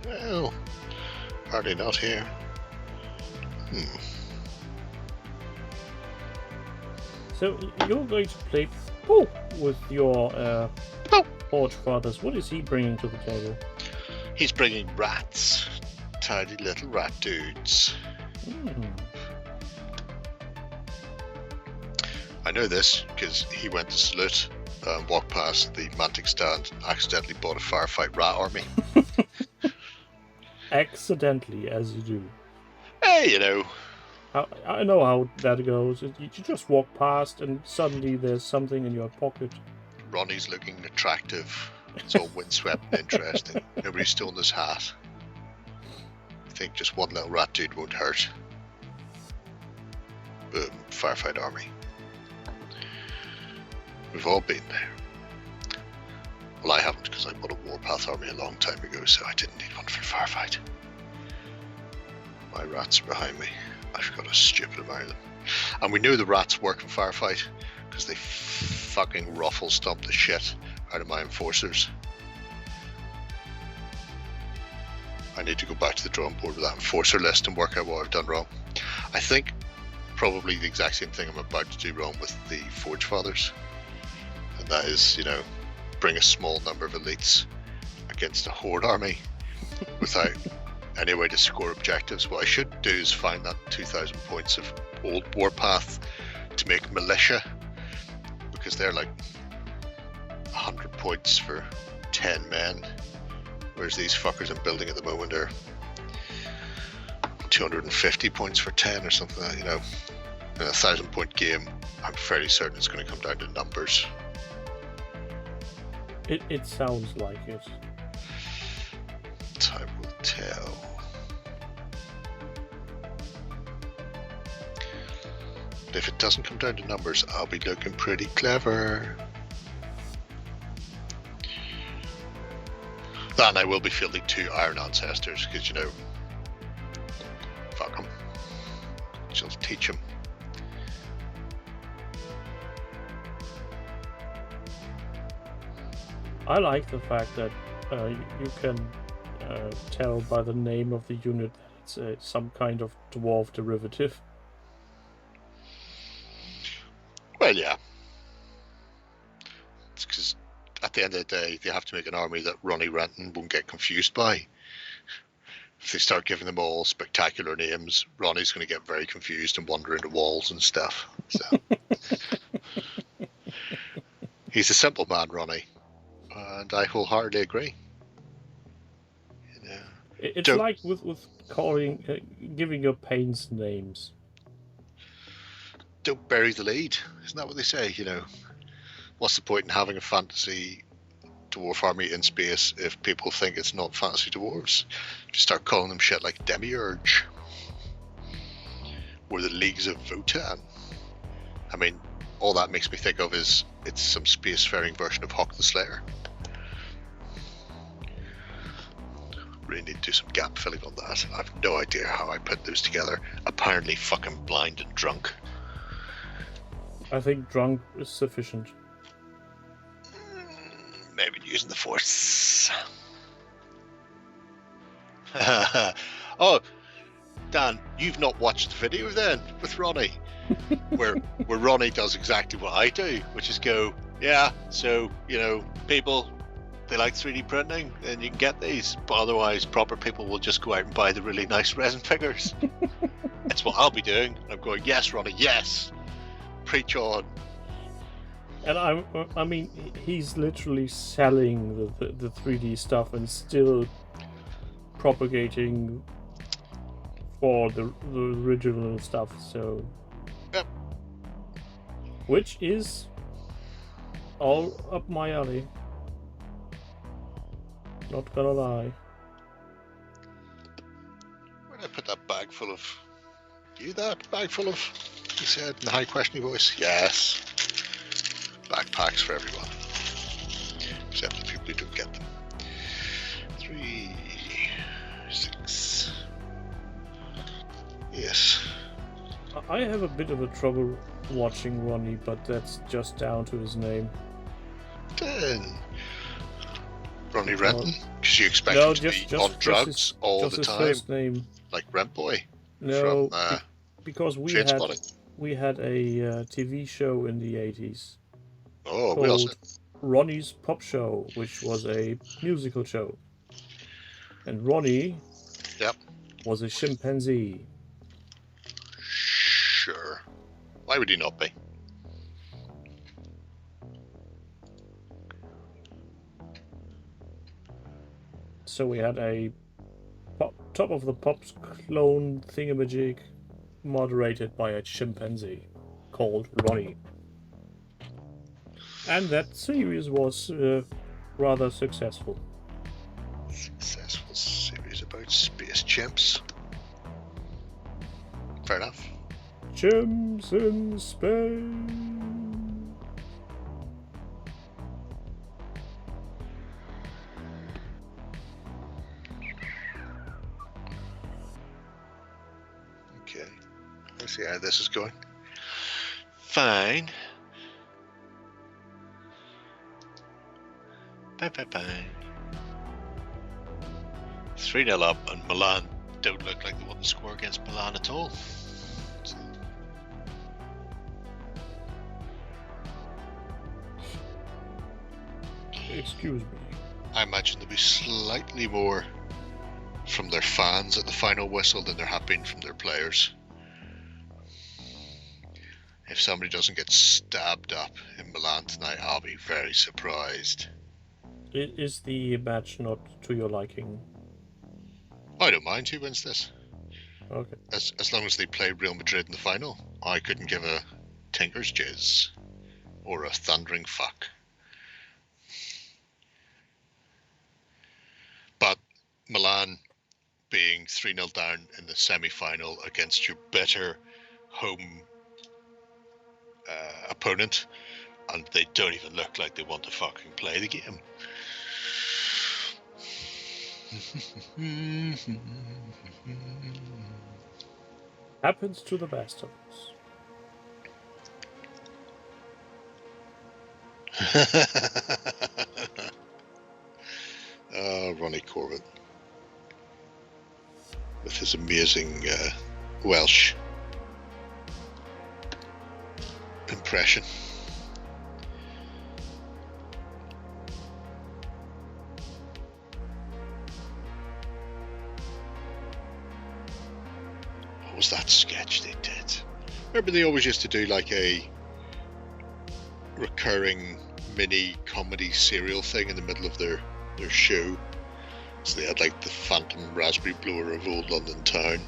Well, hardly not here. So you're going to play with your Forge Fathers. What is he bringing to the table? He's bringing rats. Tiny little rat dudes. I know this because he went to salute and walked past the Mantic stand and accidentally bought a firefight rat army. Accidentally, as you do. Hey, you know. I know how that goes. You just walk past and suddenly there's something in your pocket. Ronnie's looking attractive. It's all windswept and interesting. Nobody's stolen his hat. I think just one little rat dude won't hurt. Boom, firefight army. We've all been there. Well, I haven't because I bought a Warpath army a long time ago, so I didn't need one for firefight. My rats are behind me. I've got a stupid amount of them. And we know the rats work in firefight because they fucking ruffle stomp the shit out of my enforcers. I need to go back to the drawing board with that enforcer list and work out what I've done wrong. I think probably the exact same thing I'm about to do wrong with the Forge Fathers. And that is, you know, bring a small number of elites against a horde army without any way to score objectives. What I should do is find that 2,000 points of old Warpath to make militia, because they're like 100 points for 10 men, whereas these fuckers I'm building at the moment are 250 points for 10 or something like that, you know. In a 1,000 point game, I'm fairly certain it's going to come down to numbers. It sounds like it. Time will tell. But if it doesn't come down to numbers, I'll be looking pretty clever. And I will be fielding 2 Iron Ancestors, because, you know, fuck them. She'll teach them. I like the fact that you can tell by the name of the unit that it's some kind of dwarf derivative. Well, yeah. It's because at the end of the day, they have to make an army that Ronnie Renton won't get confused by. If they start giving them all spectacular names, Ronnie's going to get very confused and wander into walls and stuff. So he's a simple man, Ronnie, and I wholeheartedly agree. You know, It's like with calling, giving your paints names. don't bury the lead. Isn't that what they say? You know, what's the point in having a fantasy dwarf army in space if people think it's not fantasy dwarves? Just start calling them shit like Demiurge or the Leagues of Votan. I mean, all that makes me think of is it's some spacefaring version of Hawk the Slayer. Really need to do some gap filling on that. I have no idea how I put those together. Apparently fucking blind and drunk. I think drunk is sufficient. Maybe using the force. Oh, Dan, you've not watched the video then with Ronnie, where Ronnie does exactly what I do, which is go, yeah, so, you know, people, they like 3D printing, and you can get these, but otherwise proper people will just go out and buy the really nice resin figures. That's what I'll be doing. I'm going, yes, Ronnie, yes, preach on. And I mean, he's literally selling the 3D stuff and still propagating for the original stuff. So, yep. Which is all up my alley. Not gonna lie. Where did I put that bag full of? That bag full of? He said in a high questioning voice. Yes. Backpacks for everyone, except the people who don't get them. 3, 6. Yes. I have a bit of a trouble watching Ronnie, but that's just down to his name. 10. Ronnie Renton, because you expect him to be on drugs all the time, first name. Like Rent Boy. No, because we had a TV show in the 80s. Oh, we also Ronnie's Pop Show, which was a musical show. And Ronnie was a chimpanzee. Sure. Why would he not be? So we had a Top of the Pops clone thingamajig moderated by a chimpanzee called Ronnie. And that series was rather successful. Successful series about space chimps. Fair enough. Chimps in space. Okay. Let's see how this is going. Fine. Bye. 3-0 up, and Milan don't look like they want to score against Milan at all. So. Excuse me. I imagine there'll be slightly more from their fans at the final whistle than there have been from their players. If somebody doesn't get stabbed up in Milan tonight, I'll be very surprised. Is the match not to your liking? I don't mind who wins this. Okay. As long as they play Real Madrid in the final, I couldn't give a tinker's jizz or a thundering fuck. But Milan being 3-0 down in the semi-final against your better home opponent, and they don't even look like they want to fucking play the game. Happens to the best of us. Ronnie Corbett with his amazing Welsh impression. What was that sketch they did? Remember they always used to do like a recurring mini comedy serial thing in the middle of their show. So they had like the Phantom Raspberry Blower of Old London Town,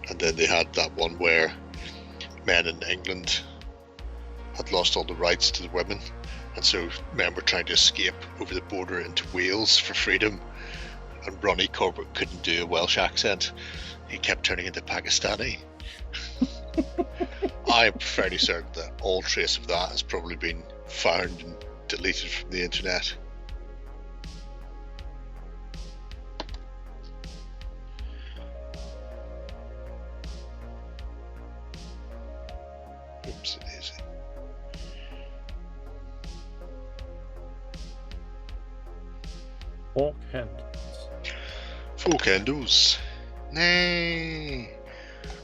and then they had that one where men in England had lost all the rights to the women, and so men were trying to escape over the border into Wales for freedom, and Ronnie Corbett couldn't do a Welsh accent. He kept turning into Pakistani. I'm fairly certain that all trace of that has probably been found and deleted from the internet. Oopsie daisy. Fork handles. Fork handles. Nay.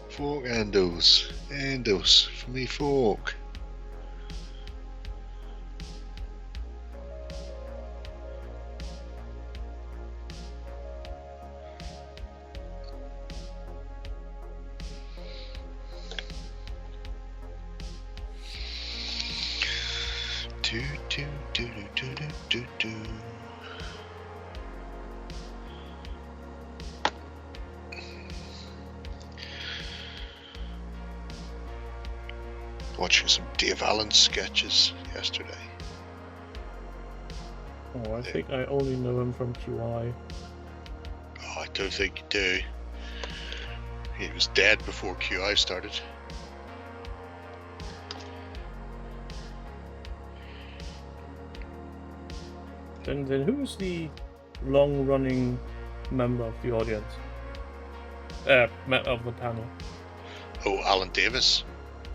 Fork handles. Handles for me fork. Do do do do do do do. Watching some Dave Allen sketches yesterday. Oh, I think I only know him from QI. Oh, I don't think you do. He was dead before QI started. Then who's the long-running member of the audience? Of the panel. Oh, Alan Davis.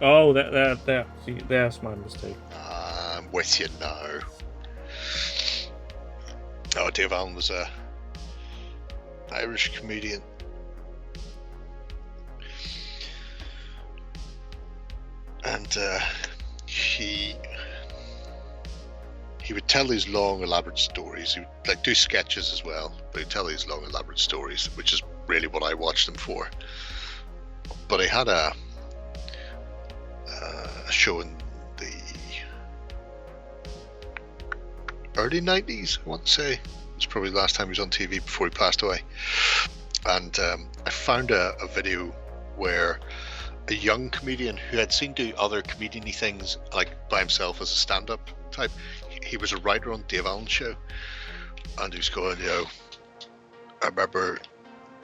Oh, there. See, there's my mistake. I'm with you now. Oh, Dave Allen was a Irish comedian. And he would tell these long, elaborate stories. He would like do sketches as well, but he'd tell these long, elaborate stories, which is really what I watched him for. But he had a show in the early 90s, I want to say. It was probably the last time he was on TV before he passed away. And I found a video where a young comedian who had seen do other comedian-y things, like by himself as a stand-up type, he was a writer on Dave Allen's show, and he was going, I remember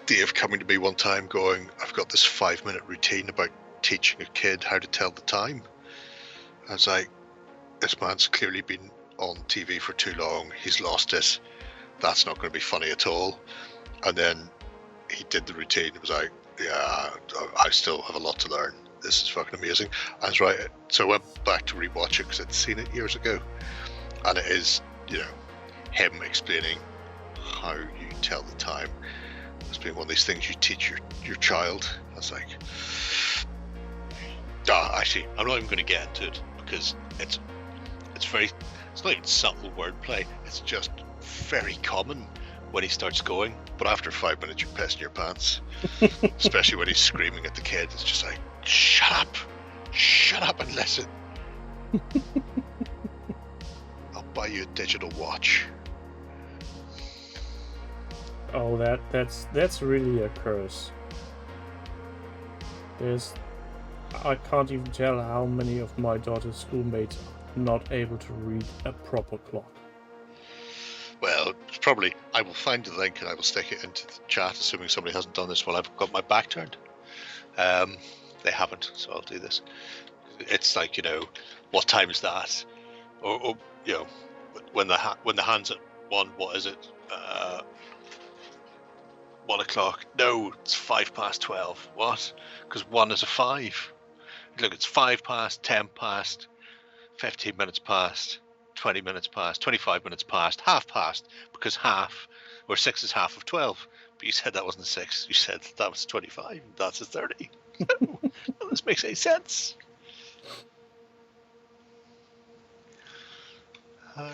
Dave coming to me one time going, I've got this 5-minute routine about teaching a kid how to tell the time. I was like, this man's clearly been on TV for too long, he's lost it, that's not going to be funny at all. And then he did the routine. It was like, yeah, I still have a lot to learn, this is fucking amazing. I was right, so I went back to rewatch it because I'd seen it years ago, and it is, him explaining how you tell the time as being one of these things you teach your child. I was like, actually, I'm not even going to get into it because it's not even subtle wordplay. It's just very common when he starts going. But after 5 minutes, you're pissing your pants. Especially when he's screaming at the kid. It's just like, shut up and listen. I'll buy you a digital watch. Oh, that's really a curse. I can't even tell how many of my daughter's schoolmates are not able to read a proper clock. Well, probably, I will find the link and I will stick it into the chat, assuming somebody hasn't done this while I've got my back turned. They haven't, so I'll do this. It's like, what time is that? Or when the hand's at 1, what is it? 1 o'clock. No, it's 12:05. What? Because 1 is a 5. Look, it's 5 past, 10 past, 15 minutes past, 20 minutes past, 25 minutes past, half past, because 6 is half of 12. But you said that wasn't a 6. You said that was 25. That's a 30. No, none of this makes any sense. The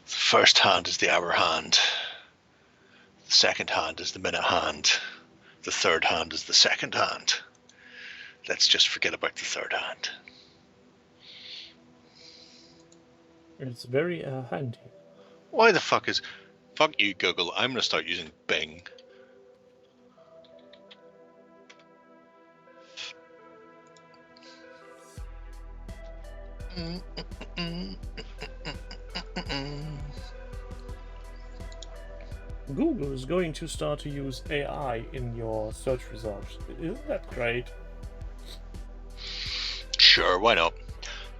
first hand is the hour hand. The second hand is the minute hand. The third hand is the second hand. Let's just forget about the third hand. It's very handy. Why the fuck is Fuck you, Google. I'm going to start using Bing. Google is going to start to use AI in your search results. Isn't that great? Sure, why not?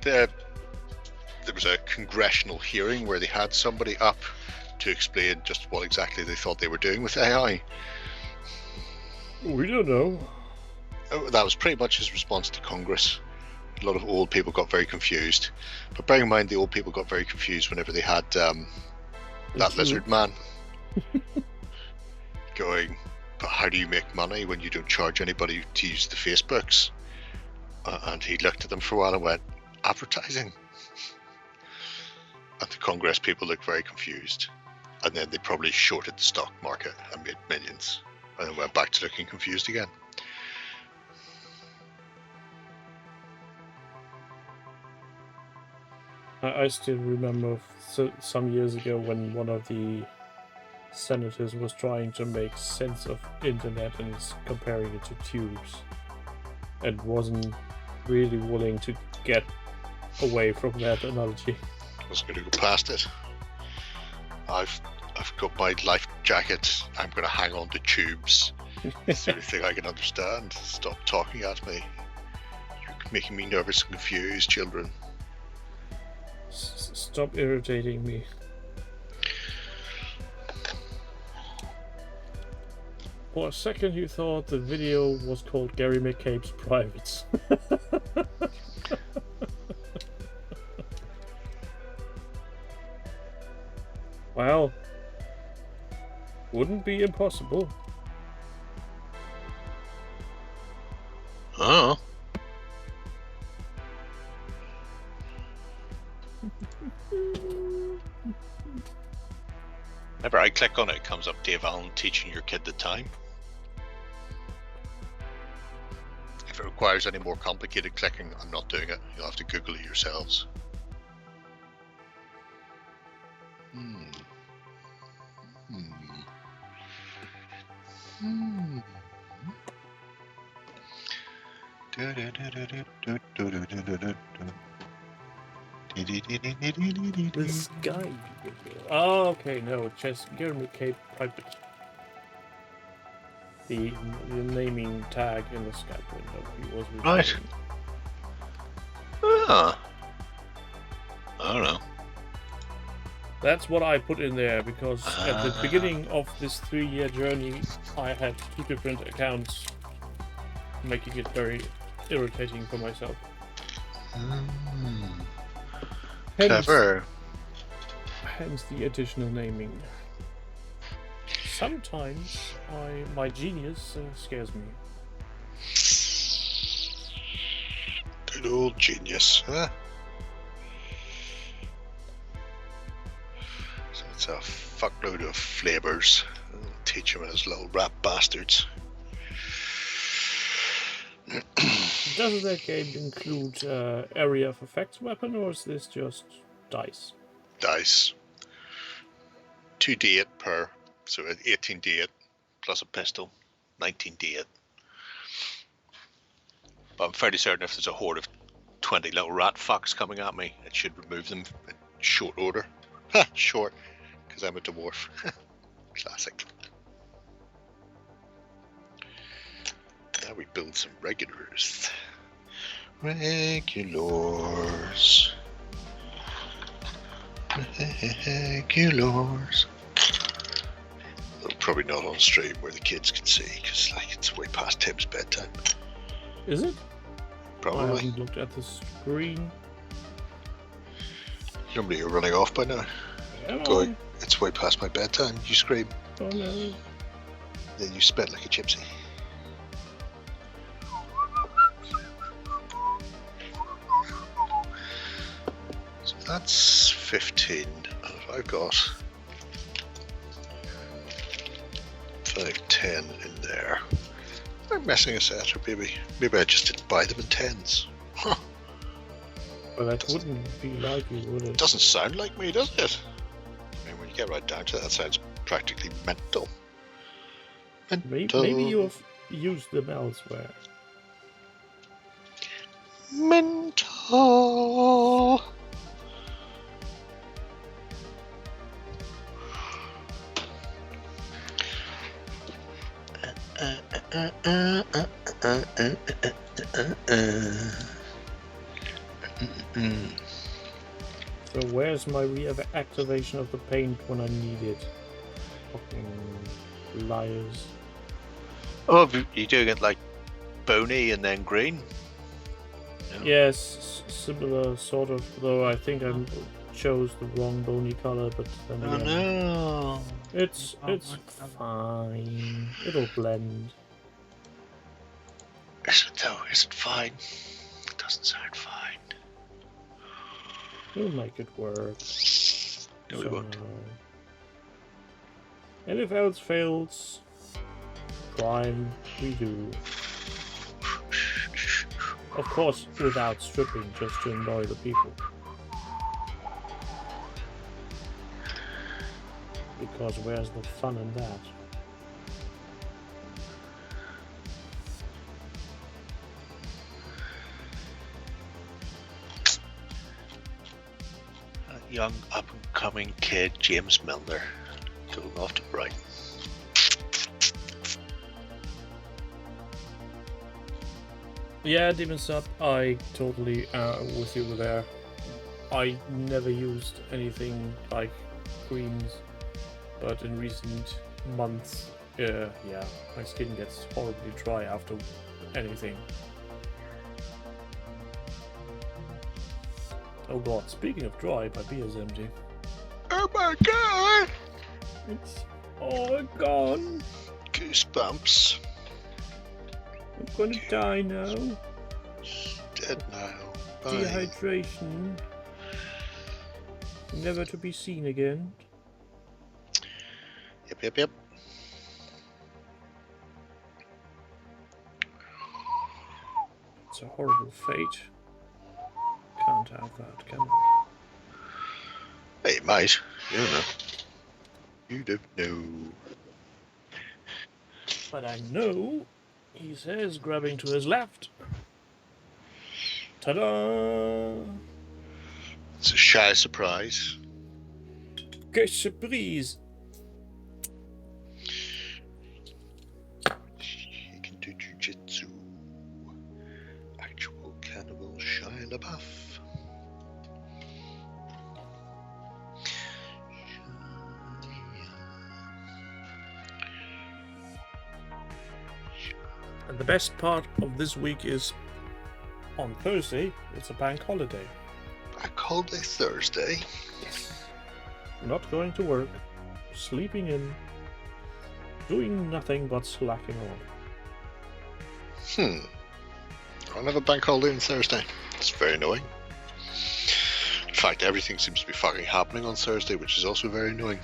There was a congressional hearing where they had somebody up to explain just what exactly they thought they were doing with AI. We don't know. That was pretty much his response to Congress. A lot of old people got very confused. But bearing in mind, the old people got very confused whenever they had that lizard man going, but how do you make money when you don't charge anybody to use the Facebooks? And he looked at them for a while and went, advertising. And the Congress people looked very confused. And then they probably shorted the stock market and made millions. And then went back to looking confused again. I still remember some years ago when one of the senators was trying to make sense of internet and is comparing it to tubes, and wasn't really willing to get away from that analogy. I was going to go past it. I've got my life jacket. I'm going to hang on to tubes. It's the only thing I can understand. Stop talking at me. You're making me nervous and confused, children. Stop irritating me. For a second you thought the video was called Gary McCabe's Privates. Well, wouldn't be impossible. Oh. Whenever I click on it, it comes up Dave Allen teaching your kid the time. If it requires any more complicated clicking, I'm not doing it. You'll have to Google it yourselves. The Skype. Oh, okay, no, just Gary McCabe Private. The naming tag in the Skype window he was referring. Right. Ah. I don't know. That's what I put in there because at the beginning of this 3-year journey, I had 2 different accounts, making it very irritating for myself. Clever. Hence the additional naming. Sometimes my genius scares me. Good old genius, huh? So it's a fuckload of flavors. I'll teach him as little rat bastards. Does that game include area of effects weapon, or is this just dice? Dice. 2d8 per, so 18d8 plus a pistol, 19d8. But I'm fairly certain if there's a horde of 20 little rat fucks coming at me, it should remove them in short order. Ha! Short, because I'm a dwarf. Classic. Now we build some regulars. Regulars. Regulars. Well, probably not on stream where the kids can see, because like it's way past Tim's bedtime. Is it? I Probably. haven't looked at the screen. Normally you're running off by now. Am Going, it's way past my bedtime. You scream. I? Oh no. Then you spit like a gypsy. So that's 15. And if I've got 5, 10 in there. I'm messing a set, or maybe I just didn't buy them in 10s. Huh. Well, that wouldn't be likely, would it? Doesn't sound like me, does it? I mean, when get right down to it, that sounds practically mental. Maybe you've used them elsewhere. Mental. So where's my reactivation of the paint when I need it? Fucking liars. Oh, you're doing it like bony and then green? Yes, similar sort of, though I think I chose the wrong bony color, but then Oh again, no. it's fine. It'll blend. Is it though? Is it fine? It doesn't sound fine. We'll make it work. No, we won't. And if else fails, prime redo. Of course, without stripping, just to annoy the people. Because where's the fun in that? A young up-and-coming kid, James Milner, going off to Brighton. Yeah, Demon Sub, I totally with you there. I never used anything like creams, but in recent months, yeah, my skin gets horribly dry after anything. Oh god, speaking of dry, my beer is empty. Oh my god! It's all gone. Goosebumps. I'm gonna die now. Dead now. Bye. Dehydration. Never to be seen again. Yep. It's a horrible fate. Can't have that, can we? Hey, mate. You don't know. You don't know. But I know, he says, grabbing to his left. Ta-da! It's a shy surprise. Que surprise! He can do jujitsu. Actual cannibal Shia LaBeouf. And the best part of this week is on Thursday, it's a bank holiday. Bank holiday Thursday. Yes. Not going to work, sleeping in, doing nothing but slacking on. I don't have a bank holiday on Thursday. It's very annoying. In fact, everything seems to be fucking happening on Thursday, which is also very annoying.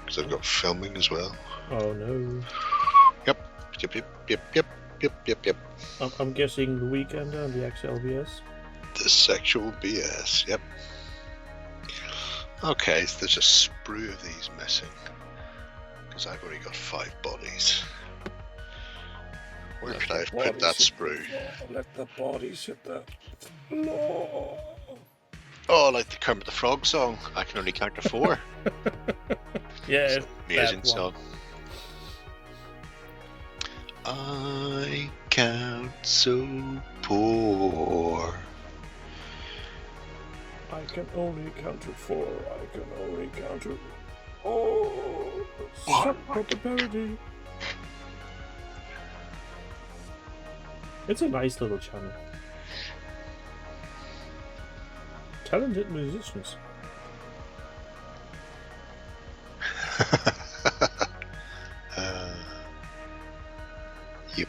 Because I've got filming as well. Oh no. Yep. I'm guessing the weekend and the XLBS. The sexual BS, yep. Okay, so there's a sprue of these missing. Because I've already got 5 bodies. Where could I have put that sprue? Let the bodies hit the floor. Oh, like the Kermit the Frog song. I can only count to 4. Yeah, Amazing that song. one. I count so poor. I can only count to 4. I can only count to... Oh, suck up the parody. It's a nice little channel. Talented musicians. Yep.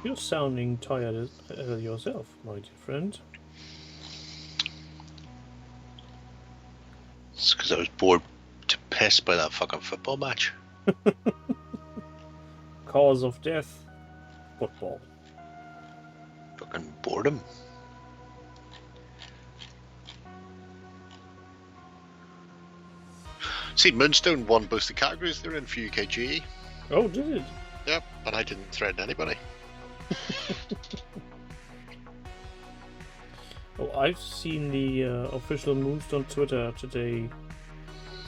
You're sounding tired yourself, my dear friend. It's Because I was bored to piss by that fucking football match. Cause of death, football. Fucking boredom. See, Moonstone won both the categories they're in for UKGE. Oh, did it? Yep, and I didn't threaten anybody. Oh, I've seen the official Moonstone Twitter today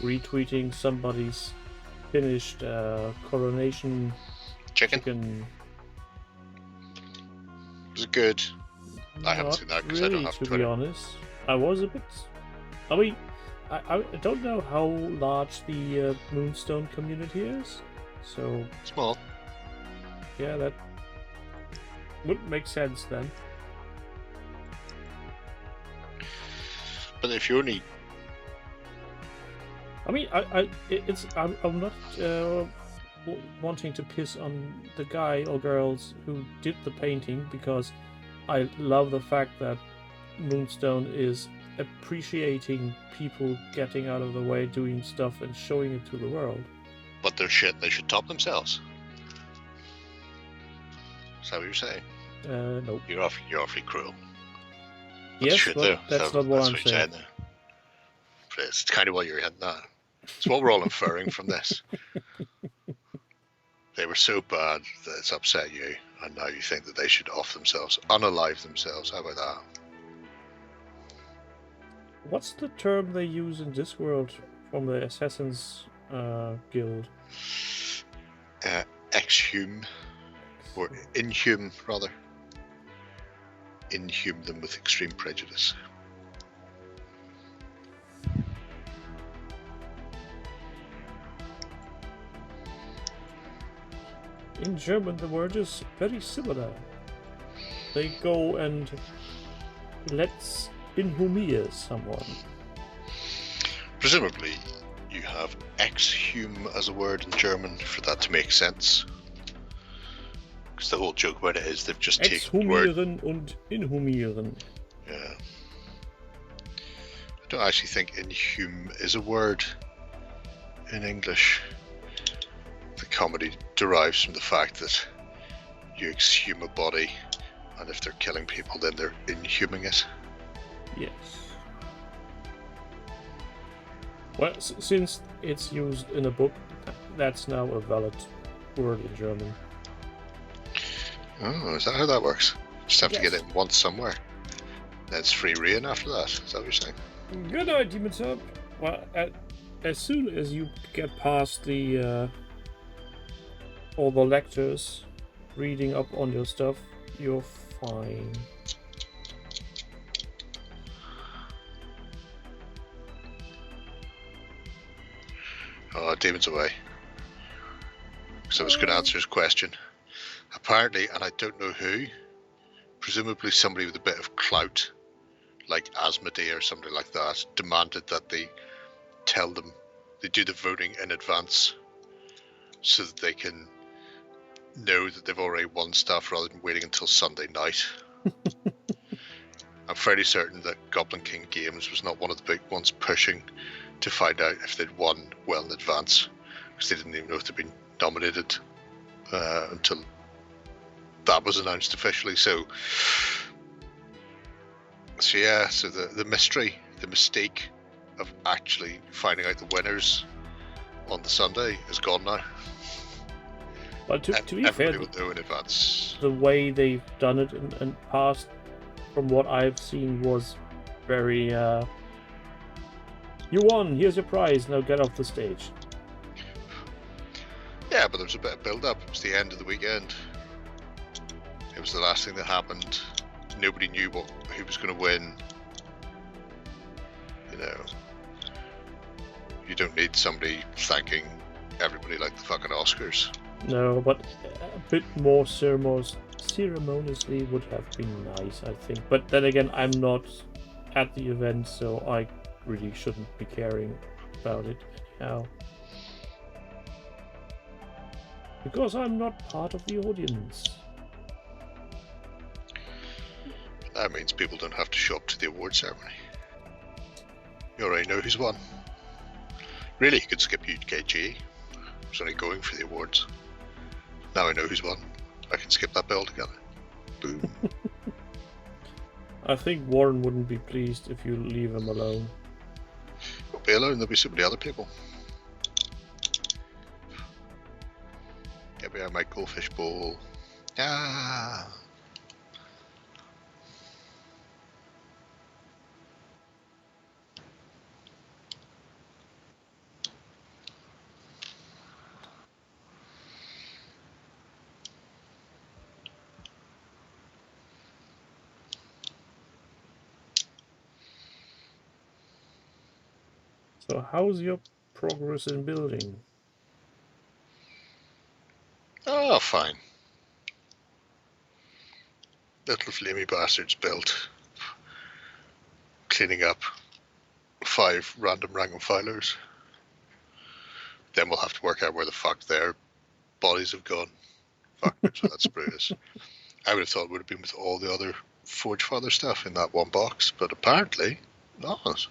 retweeting somebody's finished coronation Chicken. Was it good? I haven't Not seen that because really, I don't have to Twitter. be honest. I was a bit... I mean, I don't know how large the Moonstone community is. So, Small. yeah, that would make sense then. But if you only... I mean, I'm not wanting to piss on the guy or girls who did the painting, because I love the fact that Moonstone is appreciating people getting out of the way, doing stuff, and showing it to the world. But they're shit, they should top themselves. Is that what you're saying? Nope. You're awfully cruel. Yes, shit, but though. that's So not what that's I'm what you're saying. there. But it's kind of what you're hitting at. It's what we're all inferring from this. They were so bad that it's upset you, and now you think that they should off themselves, unalive themselves. How about that? What's the term they use in this world from the Assassin's Guild? Exhume, or inhume, rather. Inhume them with extreme prejudice. In German, the word is very similar. They go and let's inhumier someone. Presumably, you have exhume as a word in German for that to make sense. Because the whole joke about it is they've just taken the word. Exhumieren und inhumieren. Yeah. I don't actually think inhume is a word in English. The comedy derives from the fact that you exhume a body, and if they're killing people, then they're inhuming it. Yes. Well, since it's used in a book, that's now a valid word in German. Oh, is that how that works? Just have to get Yes. it once somewhere. Then it's free reign after that. Is that what you're saying? Good idea, Mitsup. Well, as soon as you get past the all the lectures, reading up on your stuff, you're fine. Oh, Damon's away. So I was going to answer his question. Apparently, and I don't know who, presumably somebody with a bit of clout, like Asmodee or somebody like that, demanded that they tell them, they do the voting in advance so that they can know that they've already won stuff rather than waiting until Sunday night. I'm fairly certain that Goblin King Games was not one of the big ones pushing to find out if they'd won well in advance, because they didn't even know if they'd been nominated until that was announced officially. So yeah, so the mystery, the mystique of actually finding out the winners on the Sunday is gone now. But to be fair, Everybody will know in advance. the way they've done it in past, from what I've seen, was very you won, here's your prize, now get off the stage. Yeah, but there was a bit of build-up. It was the end of the weekend. It was the last thing that happened. Nobody knew who was going to win. You know, you don't need somebody thanking everybody like the fucking Oscars. No, but a bit more ceremoniously would have been nice, I think. But then again, I'm not at the event, so I really shouldn't be caring about it anyhow. Because I'm not part of the audience. That means people don't have to show up to the award ceremony. You already know who's won. Really, you could skip UKG. I was only going for the awards. Now I know who's won. I can skip that bill together. Boom. I think Warren wouldn't be pleased if you leave him alone. Won't be alone, there'll be so many other people. Get me out of my goldfish bowl. Ah. So how's your progress in building? Oh, fine. Little flamey bastards built. Cleaning up 5 random filers. Then we'll have to work out where the fuck their bodies have gone. Fuck knows where that sprue is. I would have thought it would have been with all the other Forge Father stuff in that one box, but apparently not.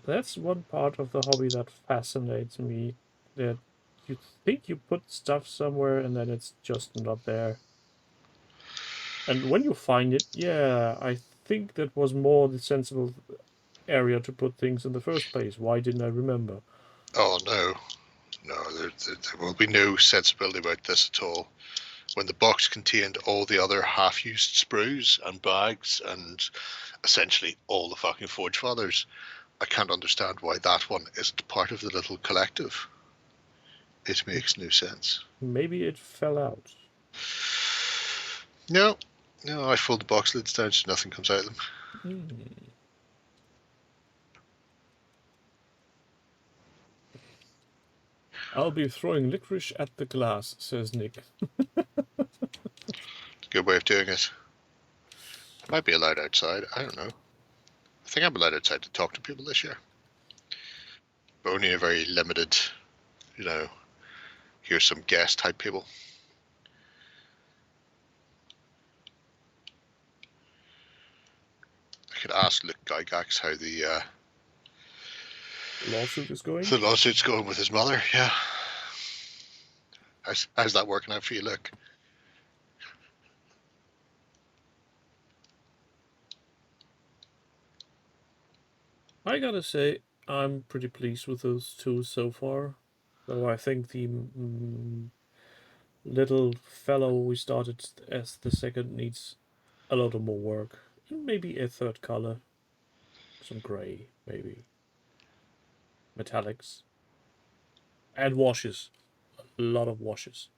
That's one part of the hobby that fascinates me. That you think you put stuff somewhere and then it's just not there. And when you find it, yeah, I think that was more the sensible area to put things in the first place. Why didn't I remember? Oh no. No, there will be no sensibility about this at all. When the box contained all the other half-used sprues and bags and essentially all the fucking Forge Fathers, I can't understand why that one isn't part of the little collective. It makes no sense. Maybe it fell out. No, I fold the box lids down so nothing comes out of them. I'll be throwing licorice at the glass, says Nick. Good way of doing it. Might be allowed outside, I don't know. I think I'm allowed outside to talk to people this year. But only a very limited, here's some guest type people. I could ask Luke Gygax how the lawsuit is going? The lawsuit's going with his mother, yeah. How's that working out for you, Luke? I gotta say, I'm pretty pleased with those two so far. Though I think the little fellow we started as the second needs a lot of more work. And maybe a third color. Some grey, maybe. Metallics. And washes. A lot of washes.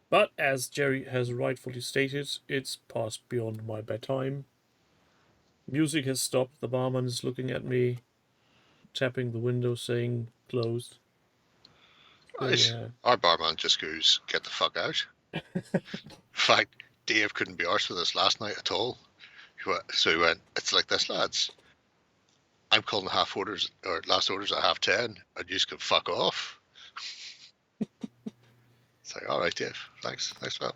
But as Jerry has rightfully stated, it's past beyond my bedtime. Music has stopped. The barman is looking at me, tapping the window, saying closed. Right. Our barman just goes, get the fuck out. In fact, Dave couldn't be arsed with us last night at all. So he went, it's like this, lads. I'm calling last orders at 10:30, and you just can fuck off. It's like, all right, Dave, thanks for that.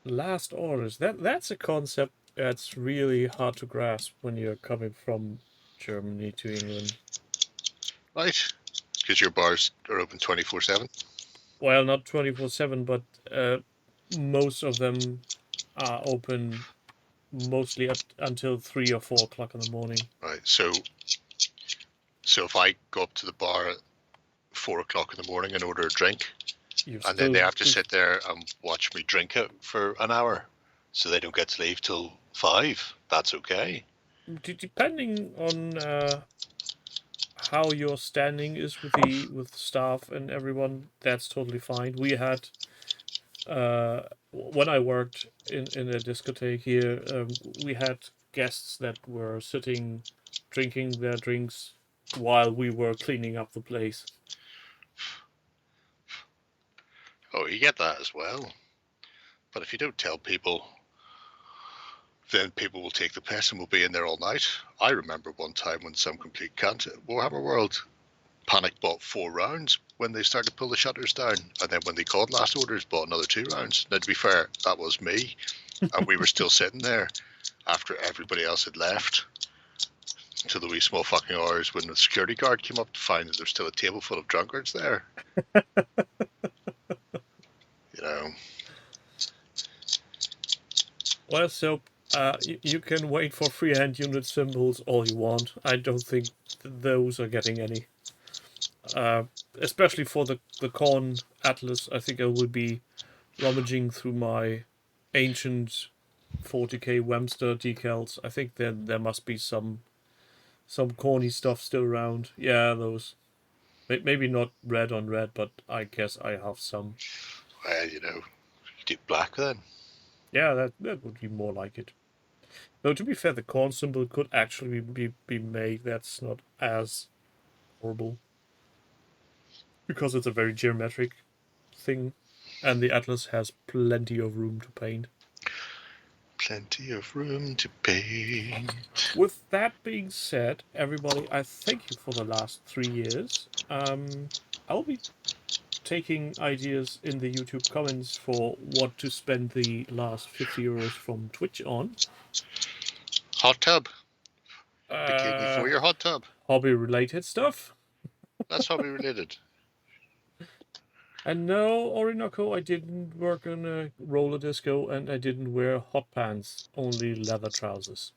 Last orders. That's a concept that's really hard to grasp when you're coming from Germany to England. Right, because your bars are open 24/7. Well, not 24/7, but most of them are open mostly up until 3 or 4 o'clock in the morning. Right, so if I go up to the bar at 4 o'clock in the morning and order a drink, and then they have to sit there and watch me drink it for an hour, so they don't get to leave till 5, that's okay. Depending on how your standing is with staff and everyone, that's totally fine. We had when I worked in a discotheque here, we had guests that were sitting drinking their drinks while we were cleaning up the place. Oh, you get that as well. But if you don't tell people, then people will take the piss and will be in there all night. I remember one time when some complete cunt at Warhammer World panic bought 4 rounds when they started to pull the shutters down, and then when they called last orders, bought another 2 rounds. Now, to be fair, that was me, and we were still sitting there after everybody else had left. to the wee small fucking hours when the security guard came up to find that there's still a table full of drunkards there. You know. Well, so you can wait for freehand unit symbols all you want. I don't think those are getting any. Especially for the Corn Atlas, I think I will be rummaging through my ancient 40k Webster decals. I think there must be some corny stuff still around. Yeah, those. Maybe not red on red, but I guess I have some. Well, you know, you do black then. Yeah, that would be more like it. Though, to be fair, the corn symbol could actually be made. That's not as horrible. Because it's a very geometric thing. And the Atlas has plenty of room to paint. Plenty of room to paint. With that being said, everybody, I thank you for the last 3 years. I'll be taking ideas in the YouTube comments for what to spend the last 50 euros from Twitch on. Hot tub. Bikini for your hot tub. Hobby-related stuff. That's hobby related. And no, Orinoco, I didn't work on a roller disco, and I didn't wear hot pants, only leather trousers.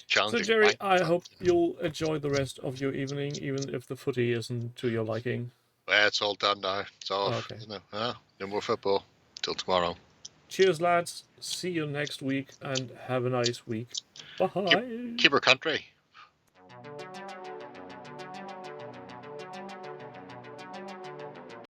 So, Jerry, I hope you'll enjoy the rest of your evening, even if the footy isn't to your liking. Well, it's all done now. It's off. Okay. Isn't it? No more football. Till tomorrow. Cheers, lads. See you next week, and have a nice week. Bye. Keep her country.